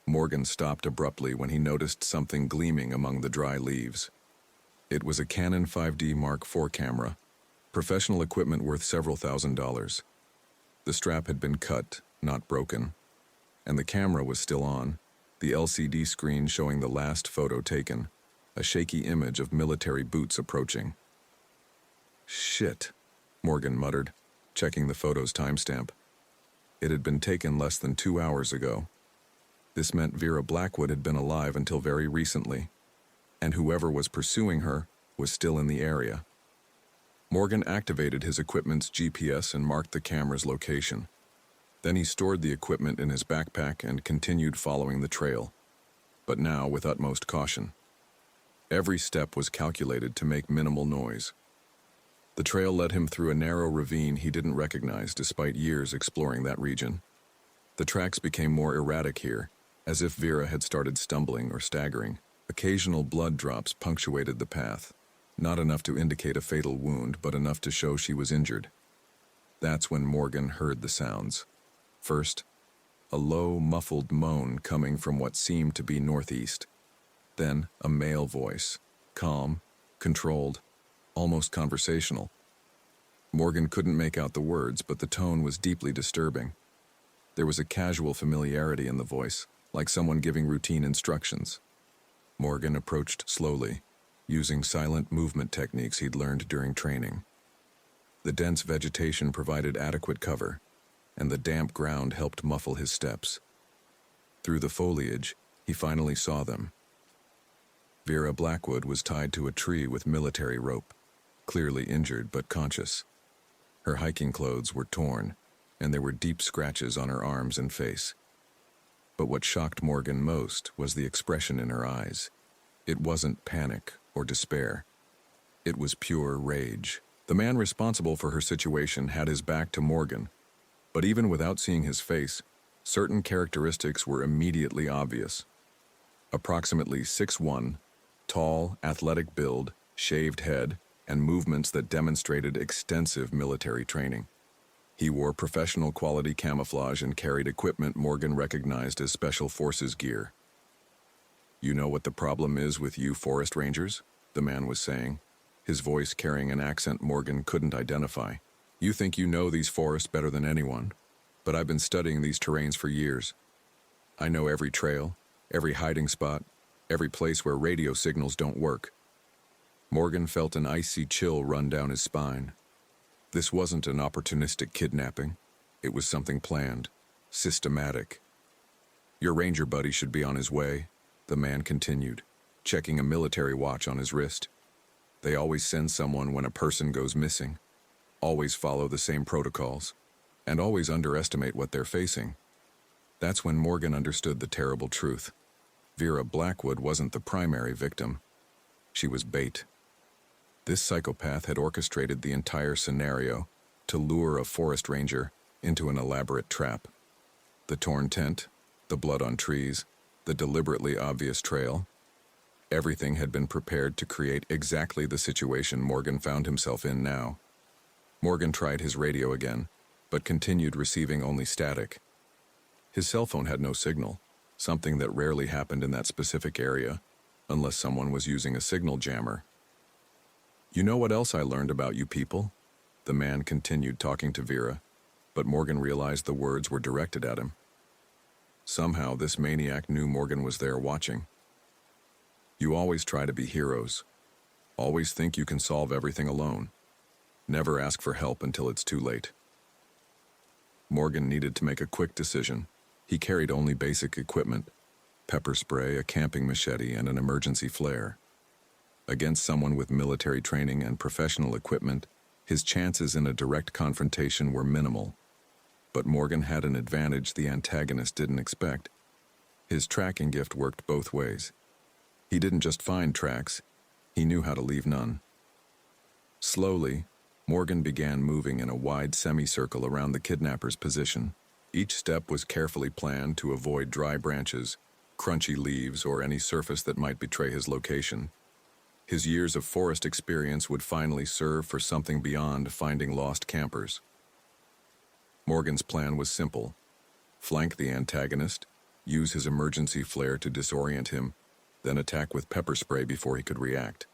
Morgan stopped abruptly when he noticed something gleaming among the dry leaves. It was a Canon 5D Mark IV camera, professional equipment worth several $1,000s. The strap had been cut, not broken, and the camera was still on, the LCD screen showing the last photo taken, a shaky image of military boots approaching. "Shit," Morgan muttered, checking the photo's timestamp. It had been taken less than 2 hours ago. This meant Vera Blackwood had been alive until very recently, and whoever was pursuing her was still in the area. Morgan activated his equipment's GPS and marked the camera's location. Then he stored the equipment in his backpack and continued following the trail, but now with utmost caution. Every step was calculated to make minimal noise. The trail led him through a narrow ravine he didn't recognize despite years exploring that region. The tracks became more erratic here, as if Vera had started stumbling or staggering. Occasional blood drops punctuated the path, not enough to indicate a fatal wound, but enough to show she was injured. That's when Morgan heard the sounds. First, a low, muffled moan coming from what seemed to be northeast. Then, a male voice, calm, controlled, almost conversational. Morgan couldn't make out the words, but the tone was deeply disturbing. There was a casual familiarity in the voice, like someone giving routine instructions. Morgan approached slowly, using silent movement techniques he'd learned during training. The dense vegetation provided adequate cover, and the damp ground helped muffle his steps. Through the foliage, he finally saw them. Vera Blackwood was tied to a tree with military rope, clearly injured but conscious. Her hiking clothes were torn, and there were deep scratches on her arms and face. But what shocked Morgan most was the expression in her eyes. It wasn't panic or despair. It was pure rage. The man responsible for her situation had his back to Morgan, but even without seeing his face, certain characteristics were immediately obvious. Approximately 6'1", tall, athletic build, shaved head, and movements that demonstrated extensive military training. He wore professional quality camouflage and carried equipment Morgan recognized as Special Forces gear. "You know what the problem is with you forest rangers?" the man was saying, his voice carrying an accent Morgan couldn't identify. "You think you know these forests better than anyone, but I've been studying these terrains for years. I know every trail, every hiding spot, every place where radio signals don't work." Morgan felt an icy chill run down his spine. This wasn't an opportunistic kidnapping. It was something planned, systematic. "Your ranger buddy should be on his way," the man continued, checking a military watch on his wrist. "They always send someone when a person goes missing, always follow the same protocols, and always underestimate what they're facing." That's when Morgan understood the terrible truth. Vera Blackwood wasn't the primary victim. She was bait. This psychopath had orchestrated the entire scenario to lure a forest ranger into an elaborate trap. The torn tent, the blood on trees, the deliberately obvious trail. Everything had been prepared to create exactly the situation Morgan found himself in now. Morgan tried his radio again, but continued receiving only static. His cell phone had no signal, something that rarely happened in that specific area, unless someone was using a signal jammer. "You know what else I learned about you people?" The man continued talking to Vera, but Morgan realized the words were directed at him. Somehow this maniac knew Morgan was there watching. "You always try to be heroes. Always think you can solve everything alone. Never ask for help until it's too late. Morgan needed to make a quick decision. He carried only basic equipment: pepper spray, a camping machete, and an emergency flare. Against someone with military training and professional equipment, his chances in a direct confrontation were minimal. But Morgan had an advantage the antagonist didn't expect. His tracking gift worked both ways. He didn't just find tracks, he knew how to leave none. Slowly, Morgan began moving in a wide semicircle around the kidnapper's position. Each step was carefully planned to avoid dry branches, crunchy leaves, or any surface that might betray his location. His years of forest experience would finally serve for something beyond finding lost campers. Morgan's plan was simple: flank the antagonist, use his emergency flare to disorient him, then attack with pepper spray before he could react.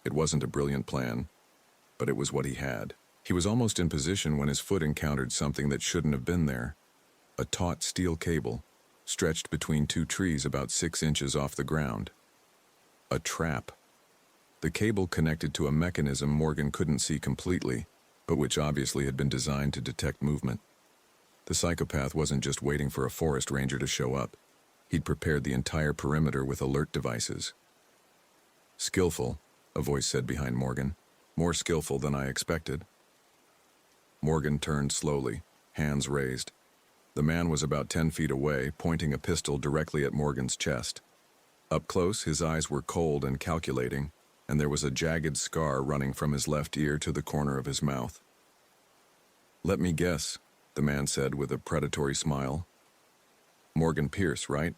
It wasn't a brilliant plan, but it was what he had. He was almost in position when his foot encountered something that shouldn't have been there: a taut steel cable, stretched between two trees about 6 inches off the ground. A trap. The cable connected to a mechanism Morgan couldn't see completely, but which obviously had been designed to detect movement. The psychopath wasn't just waiting for a forest ranger to show up. He'd prepared the entire perimeter with alert devices. "Skillful," a voice said behind Morgan. "More skillful than I expected." Morgan turned slowly, hands raised. The man was about 10 feet away, pointing a pistol directly at Morgan's chest. Up close, his eyes were cold and calculating, and there was a jagged scar running from his left ear to the corner of his mouth. "Let me guess," the man said with a predatory smile. "Morgan Pierce, right?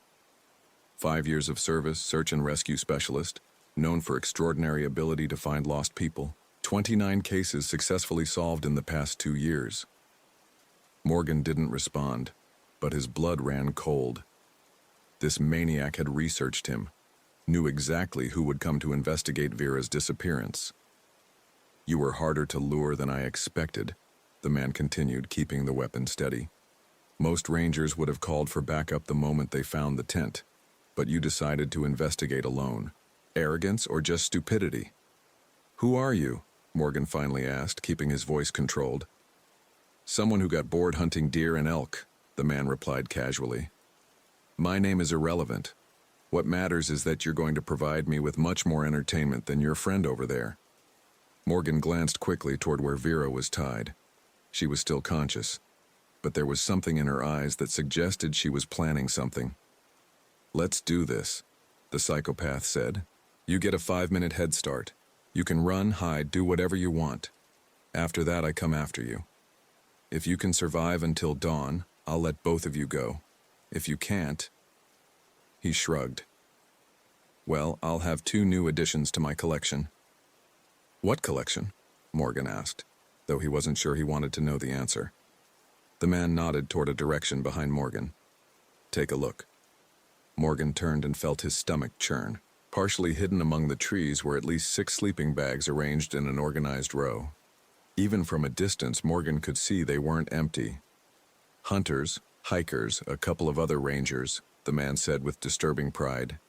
5 years of service, search and rescue specialist, known for extraordinary ability to find lost people. 29 cases successfully solved in the past 2 years." Morgan didn't respond, but his blood ran cold. This maniac had researched him, knew exactly who would come to investigate Vera's disappearance. "You were harder to lure than I expected," the man continued, keeping the weapon steady. "Most rangers would have called for backup the moment they found the tent, but you decided to investigate alone. Arrogance or just stupidity?" "Who are you?" Morgan finally asked, keeping his voice controlled. "Someone who got bored hunting deer and elk," the man replied casually. "My name is irrelevant. What matters is that you're going to provide me with much more entertainment than your friend over there." Morgan glanced quickly toward where Vera was tied. She was still conscious, but there was something in her eyes that suggested she was planning something. "Let's do this," the psychopath said. "You get a 5-minute head start. You can run, hide, do whatever you want. After that, I come after you. If you can survive until dawn, I'll let both of you go. If you can't..." He shrugged. "Well, I'll have 2 new additions to my collection." "What collection?" Morgan asked, though he wasn't sure he wanted to know the answer. The man nodded toward a direction behind Morgan. "Take a look." Morgan turned and felt his stomach churn. Partially hidden among the trees were at least 6 sleeping bags arranged in an organized row. Even from a distance, Morgan could see they weren't empty. "Hunters, hikers, a couple of other rangers," the man said with disturbing pride.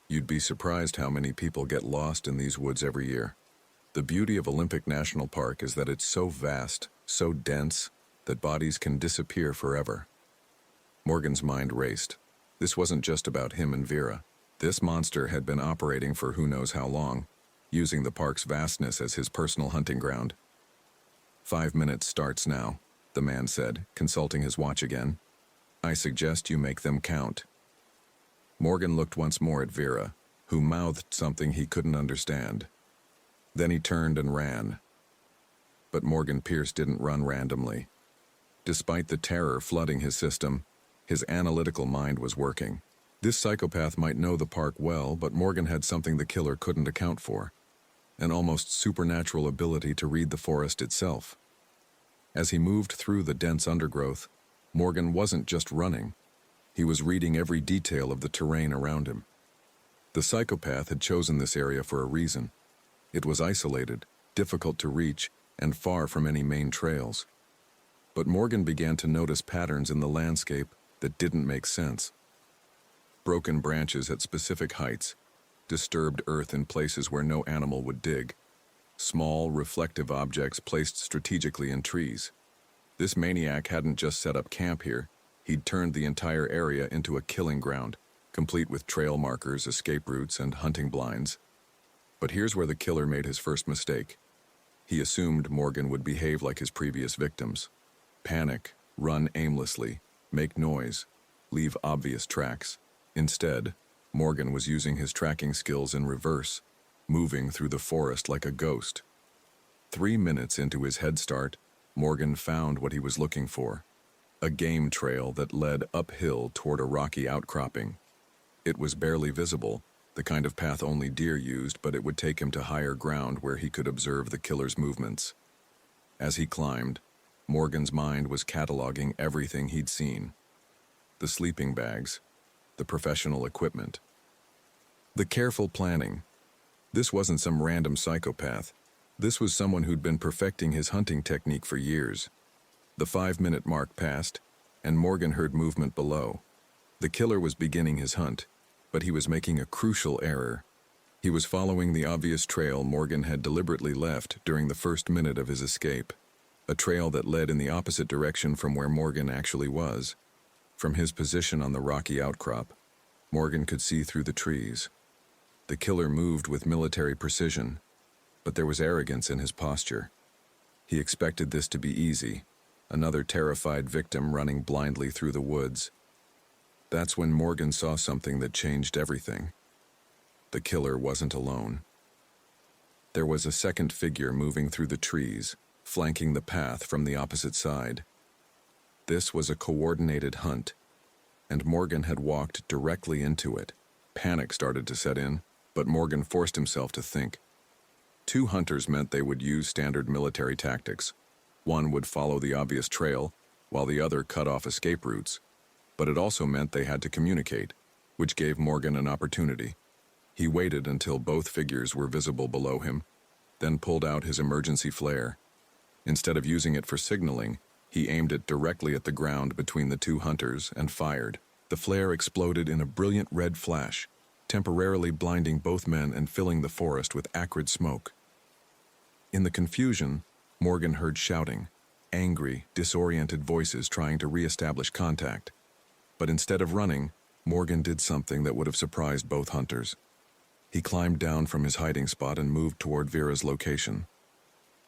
"You'd be surprised how many people get lost in these woods every year. The beauty of Olympic National Park is that it's so vast, so dense, that bodies can disappear forever." Morgan's mind raced. This wasn't just about him and Vera. This monster had been operating for who knows how long, using the park's vastness as his personal hunting ground. 5 minutes starts now," the man said, consulting his watch again. "I suggest you make them count." Morgan looked once more at Vera, who mouthed something he couldn't understand. Then he turned and ran. But Morgan Pierce didn't run randomly. Despite the terror flooding his system, his analytical mind was working. This psychopath might know the park well, but Morgan had something the killer couldn't account for: an almost supernatural ability to read the forest itself. As he moved through the dense undergrowth, Morgan wasn't just running. He was reading every detail of the terrain around him. The psychopath had chosen this area for a reason. It was isolated, difficult to reach, and far from any main trails. But Morgan began to notice patterns in the landscape that didn't make sense. Broken branches at specific heights, disturbed earth in places where no animal would dig. Small, reflective objects placed strategically in trees. This maniac hadn't just set up camp here, he'd turned the entire area into a killing ground, complete with trail markers, escape routes, and hunting blinds. But here's where the killer made his first mistake. He assumed Morgan would behave like his previous victims. Panic, run aimlessly, make noise, leave obvious tracks. Instead, Morgan was using his tracking skills in reverse, moving through the forest like a ghost. 3 minutes into his head start, Morgan found what he was looking for. A game trail that led uphill toward a rocky outcropping. It was barely visible, the kind of path only deer used, but it would take him to higher ground where he could observe the killer's movements. As he climbed, Morgan's mind was cataloging everything he'd seen. The sleeping bags, the professional equipment, the careful planning. This wasn't some random psychopath. This was someone who'd been perfecting his hunting technique for years. The 5-minute mark passed, and Morgan heard movement below. The killer was beginning his hunt, but he was making a crucial error. He was following the obvious trail Morgan had deliberately left during the first minute of his escape, a trail that led in the opposite direction from where Morgan actually was. From his position on the rocky outcrop, Morgan could see through the trees. The killer moved with military precision, but there was arrogance in his posture. He expected this to be easy, another terrified victim running blindly through the woods. That's when Morgan saw something that changed everything. The killer wasn't alone. There was a second figure moving through the trees, flanking the path from the opposite side. This was a coordinated hunt, and Morgan had walked directly into it. Panic started to set in, but Morgan forced himself to think. 2 hunters meant they would use standard military tactics. One would follow the obvious trail, while the other cut off escape routes. But it also meant they had to communicate, which gave Morgan an opportunity. He waited until both figures were visible below him, then pulled out his emergency flare. Instead of using it for signaling, he aimed it directly at the ground between the 2 hunters and fired. The flare exploded in a brilliant red flash, temporarily blinding both men and filling the forest with acrid smoke. In the confusion, Morgan heard shouting, angry, disoriented voices trying to re-establish contact. But instead of running, Morgan did something that would have surprised both hunters. He climbed down from his hiding spot and moved toward Vera's location.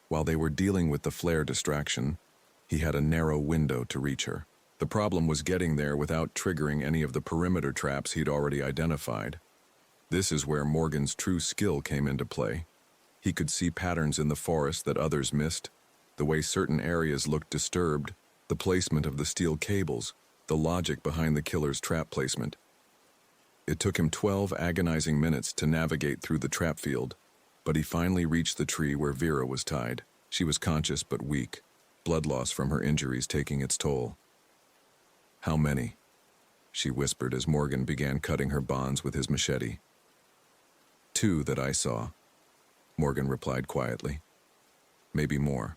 While they were dealing with the flare distraction, he had a narrow window to reach her. The problem was getting there without triggering any of the perimeter traps he'd already identified. This is where Morgan's true skill came into play. He could see patterns in the forest that others missed, the way certain areas looked disturbed, the placement of the steel cables, the logic behind the killer's trap placement. It took him 12 agonizing minutes to navigate through the trap field, but he finally reached the tree where Vera was tied. She was conscious but weak, blood loss from her injuries taking its toll. "How many?" she whispered as Morgan began cutting her bonds with his machete. "2 that I saw," Morgan replied quietly. "Maybe more."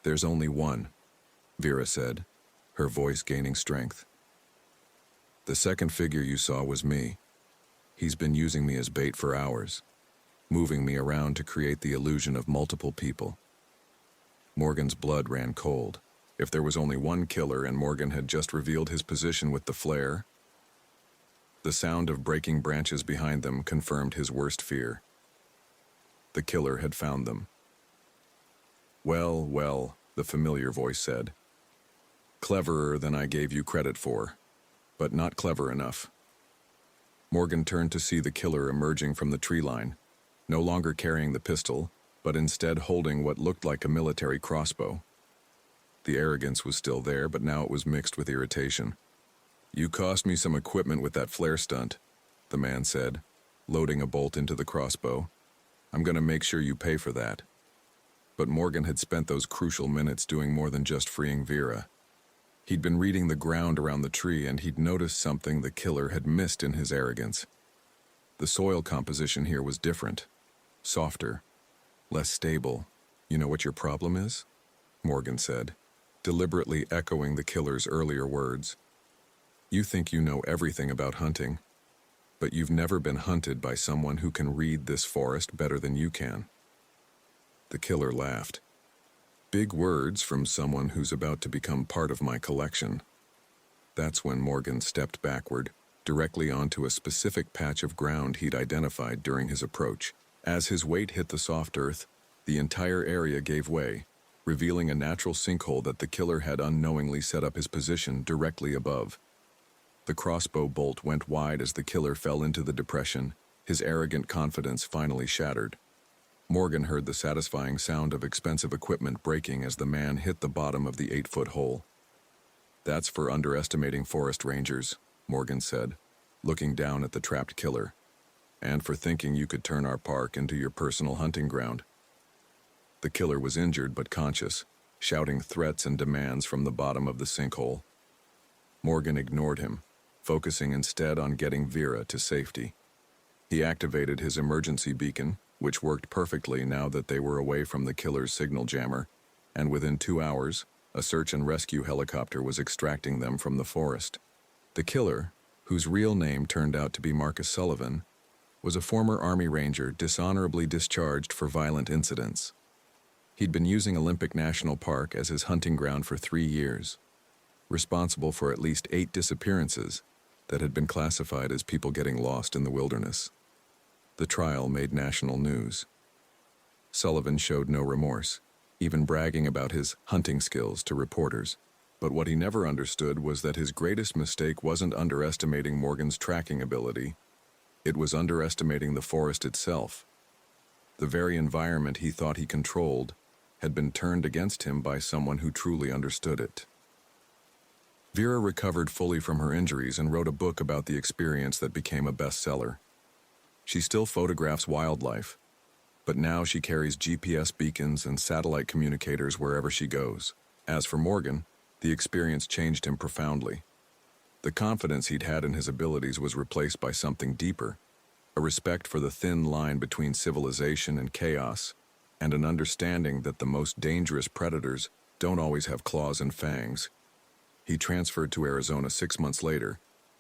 "There's only one," Vera said, her voice gaining strength. "The second figure you saw was me. He's been using me as bait for hours, moving me around to create the illusion of multiple people." Morgan's blood ran cold. If there was only one killer and Morgan had just revealed his position with the flare, the sound of breaking branches behind them confirmed his worst fear. The killer had found them. "Well, well," the familiar voice said. "Cleverer than I gave you credit for, but not clever enough." Morgan turned to see the killer emerging from the tree line, no longer carrying the pistol, but instead holding what looked like a military crossbow. The arrogance was still there, but now it was mixed with irritation. "You cost me some equipment with that flare stunt," the man said, loading a bolt into the crossbow. "I'm going to make sure you pay for that." But Morgan had spent those crucial minutes doing more than just freeing Vera. He'd been reading the ground around the tree, and he'd noticed something the killer had missed in his arrogance. The soil composition here was different, softer, less stable. "You know what your problem is?" Morgan said, deliberately echoing the killer's earlier words. "You think you know everything about hunting, but you've never been hunted by someone who can read this forest better than you can." The killer laughed. "Big words from someone who's about to become part of my collection." That's when Morgan stepped backward, directly onto a specific patch of ground he'd identified during his approach. As his weight hit the soft earth, the entire area gave way, revealing a natural sinkhole that the killer had unknowingly set up his position directly above. The crossbow bolt went wide as the killer fell into the depression, his arrogant confidence finally shattered. Morgan heard the satisfying sound of expensive equipment breaking as the man hit the bottom of the 8-foot hole. "That's for underestimating forest rangers," Morgan said, looking down at the trapped killer. "And for thinking you could turn our park into your personal hunting ground." The killer was injured but conscious, shouting threats and demands from the bottom of the sinkhole. Morgan ignored him, focusing instead on getting Vera to safety. He activated his emergency beacon, which worked perfectly now that they were away from the killer's signal jammer, and within 2 hours, a search and rescue helicopter was extracting them from the forest. The killer, whose real name turned out to be Marcus Sullivan, was a former Army Ranger dishonorably discharged for violent incidents. He'd been using Olympic National Park as his hunting ground for 3 years, responsible for at least 8 disappearances that had been classified as people getting lost in the wilderness. The trial made national news. Sullivan showed no remorse, even bragging about his hunting skills to reporters. But what he never understood was that his greatest mistake wasn't underestimating Morgan's tracking ability. It was underestimating the forest itself. The very environment he thought he controlled had been turned against him by someone who truly understood it. Vera recovered fully from her injuries and wrote a book about the experience that became a bestseller. She still photographs wildlife, but now she carries GPS beacons and satellite communicators wherever she goes. As for Morgan, the experience changed him profoundly. The confidence he'd had in his abilities was replaced by something deeper, a respect for the thin line between civilization and chaos, and an understanding that the most dangerous predators don't always have claws and fangs. He transferred to Arizona 6 months later,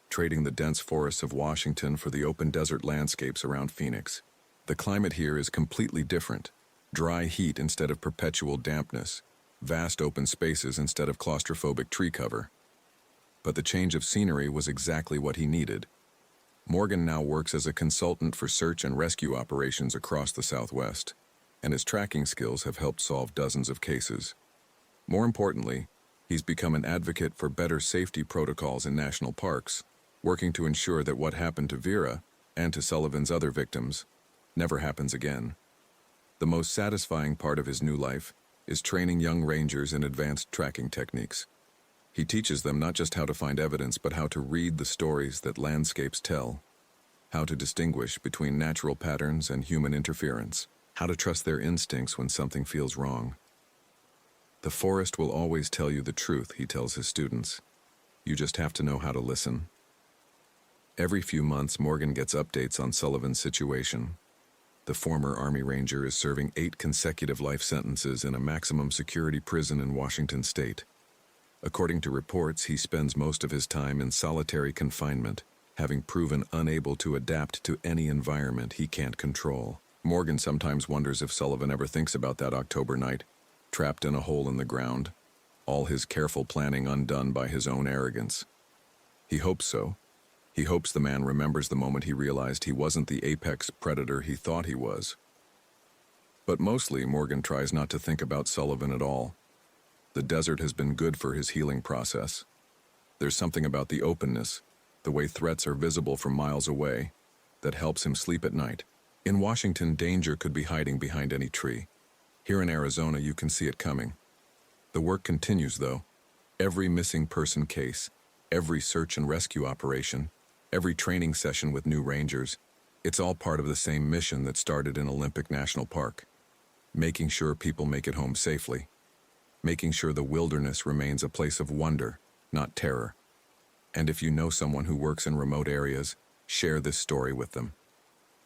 trading the dense forests of Washington for the open desert landscapes around Phoenix. The climate here is completely different. Dry heat instead of perpetual dampness, vast open spaces instead of claustrophobic tree cover. But the change of scenery was exactly what he needed. Morgan now works as a consultant for search and rescue operations across the Southwest, and his tracking skills have helped solve dozens of cases. More importantly, he's become an advocate for better safety protocols in national parks, working to ensure that what happened to Vera, and to Sullivan's other victims, never happens again. The most satisfying part of his new life is training young rangers in advanced tracking techniques. He teaches them not just how to find evidence, but how to read the stories that landscapes tell, how to distinguish between natural patterns and human interference, how to trust their instincts when something feels wrong. The forest will always tell you the truth, he tells his students. You just have to know how to listen. Every few months, Morgan gets updates on Sullivan's situation. The former Army Ranger is serving 8 consecutive life sentences in a maximum security prison in Washington state. According to reports, he spends most of his time in solitary confinement, having proven unable to adapt to any environment he can't control. Morgan sometimes wonders if Sullivan ever thinks about that October night, trapped in a hole in the ground, all his careful planning undone by his own arrogance. He hopes so. He hopes the man remembers the moment he realized he wasn't the apex predator he thought he was. But mostly, Morgan tries not to think about Sullivan at all. The desert has been good for his healing process. There's something about the openness, the way threats are visible from miles away, that helps him sleep at night. In Washington, danger could be hiding behind any tree. Here in Arizona, you can see it coming. The work continues, though. Every missing person case, every search and rescue operation, every training session with new rangers, it's all part of the same mission that started in Olympic National Park. Making sure people make it home safely. Making sure the wilderness remains a place of wonder, not terror. And if you know someone who works in remote areas, share this story with them.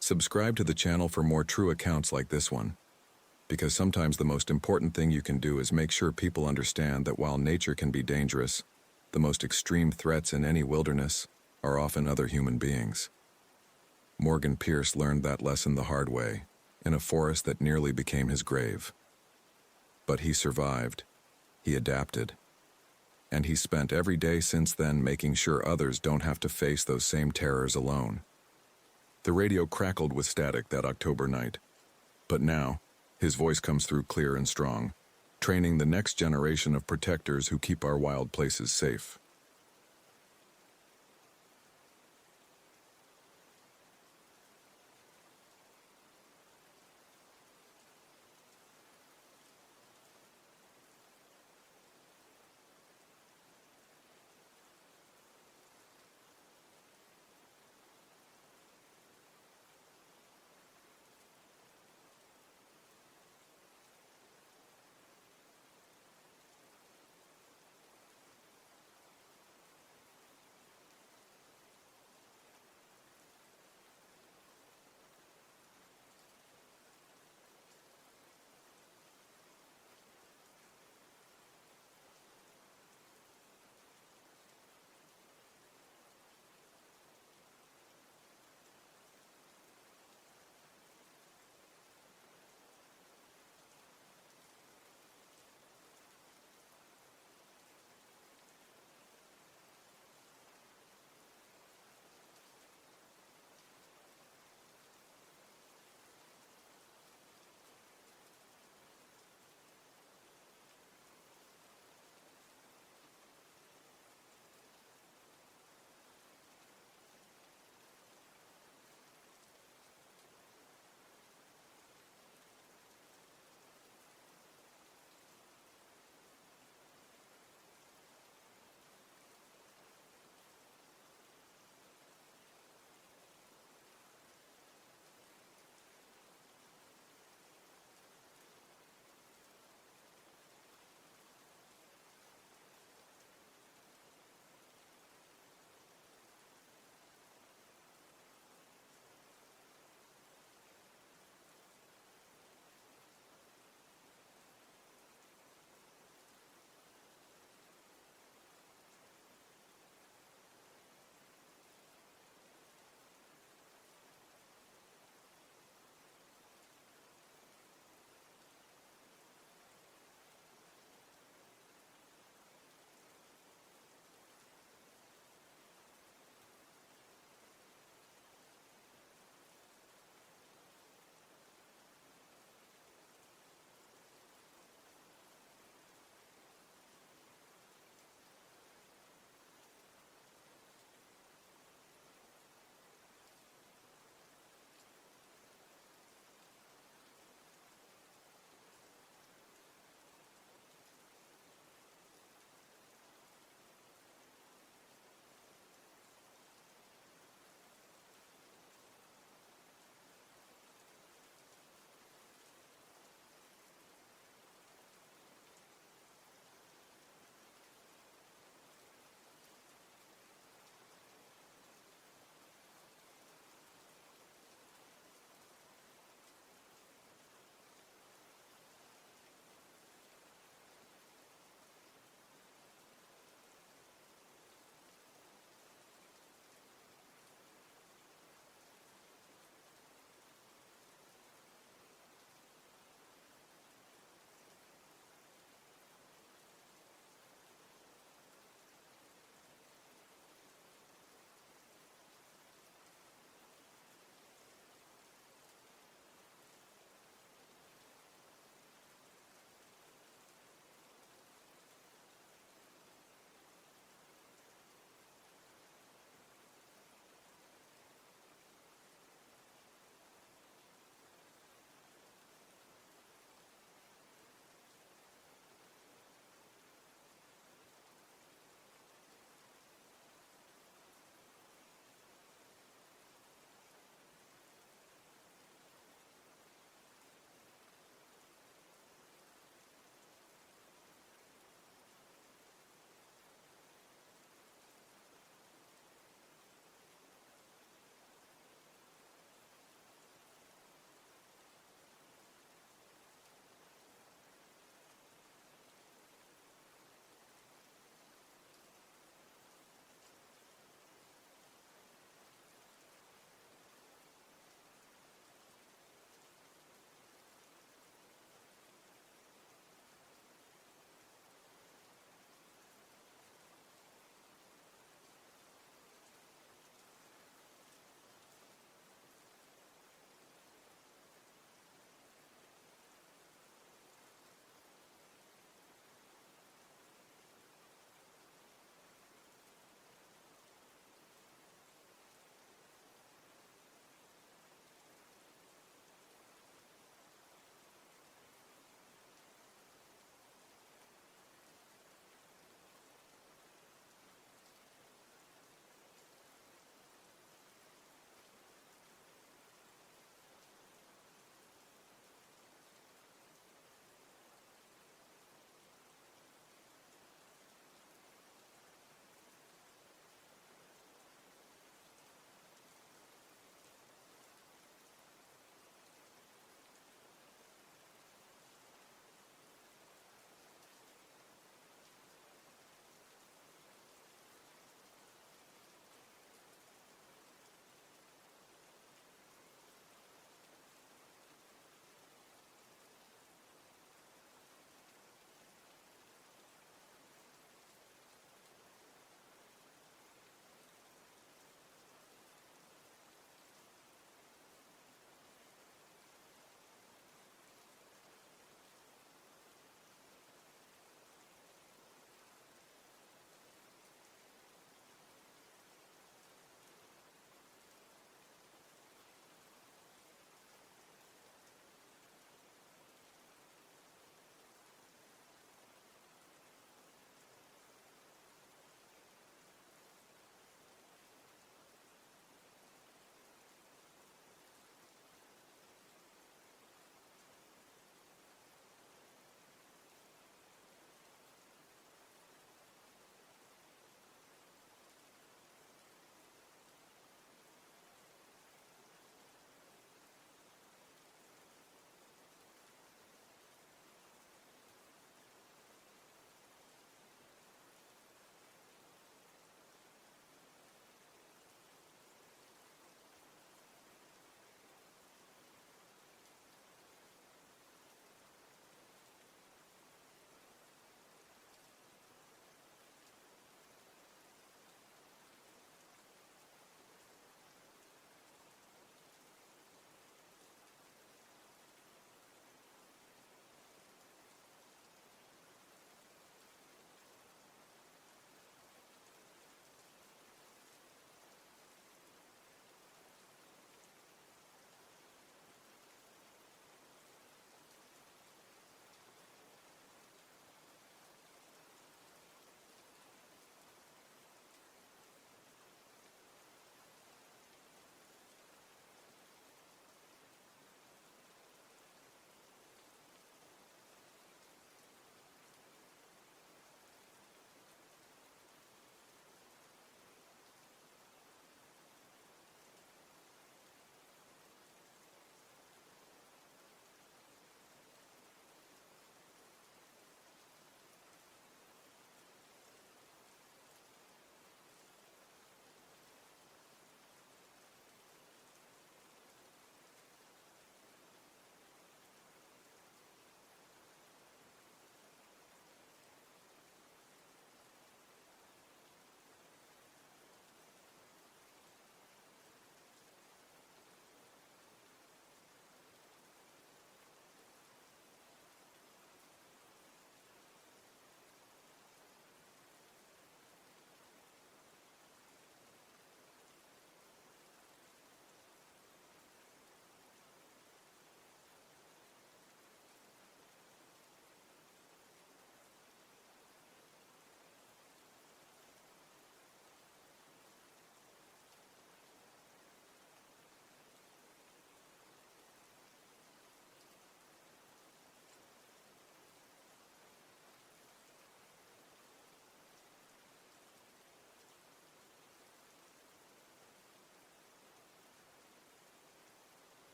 Subscribe to the channel for more true accounts like this one. Because sometimes the most important thing you can do is make sure people understand that while nature can be dangerous, the most extreme threats in any wilderness are often other human beings. Morgan Pierce learned that lesson the hard way, in a forest that nearly became his grave. But he survived. He adapted. And he spent every day since then making sure others don't have to face those same terrors alone. The radio crackled with static that October night. But now, his voice comes through clear and strong, training the next generation of protectors who keep our wild places safe.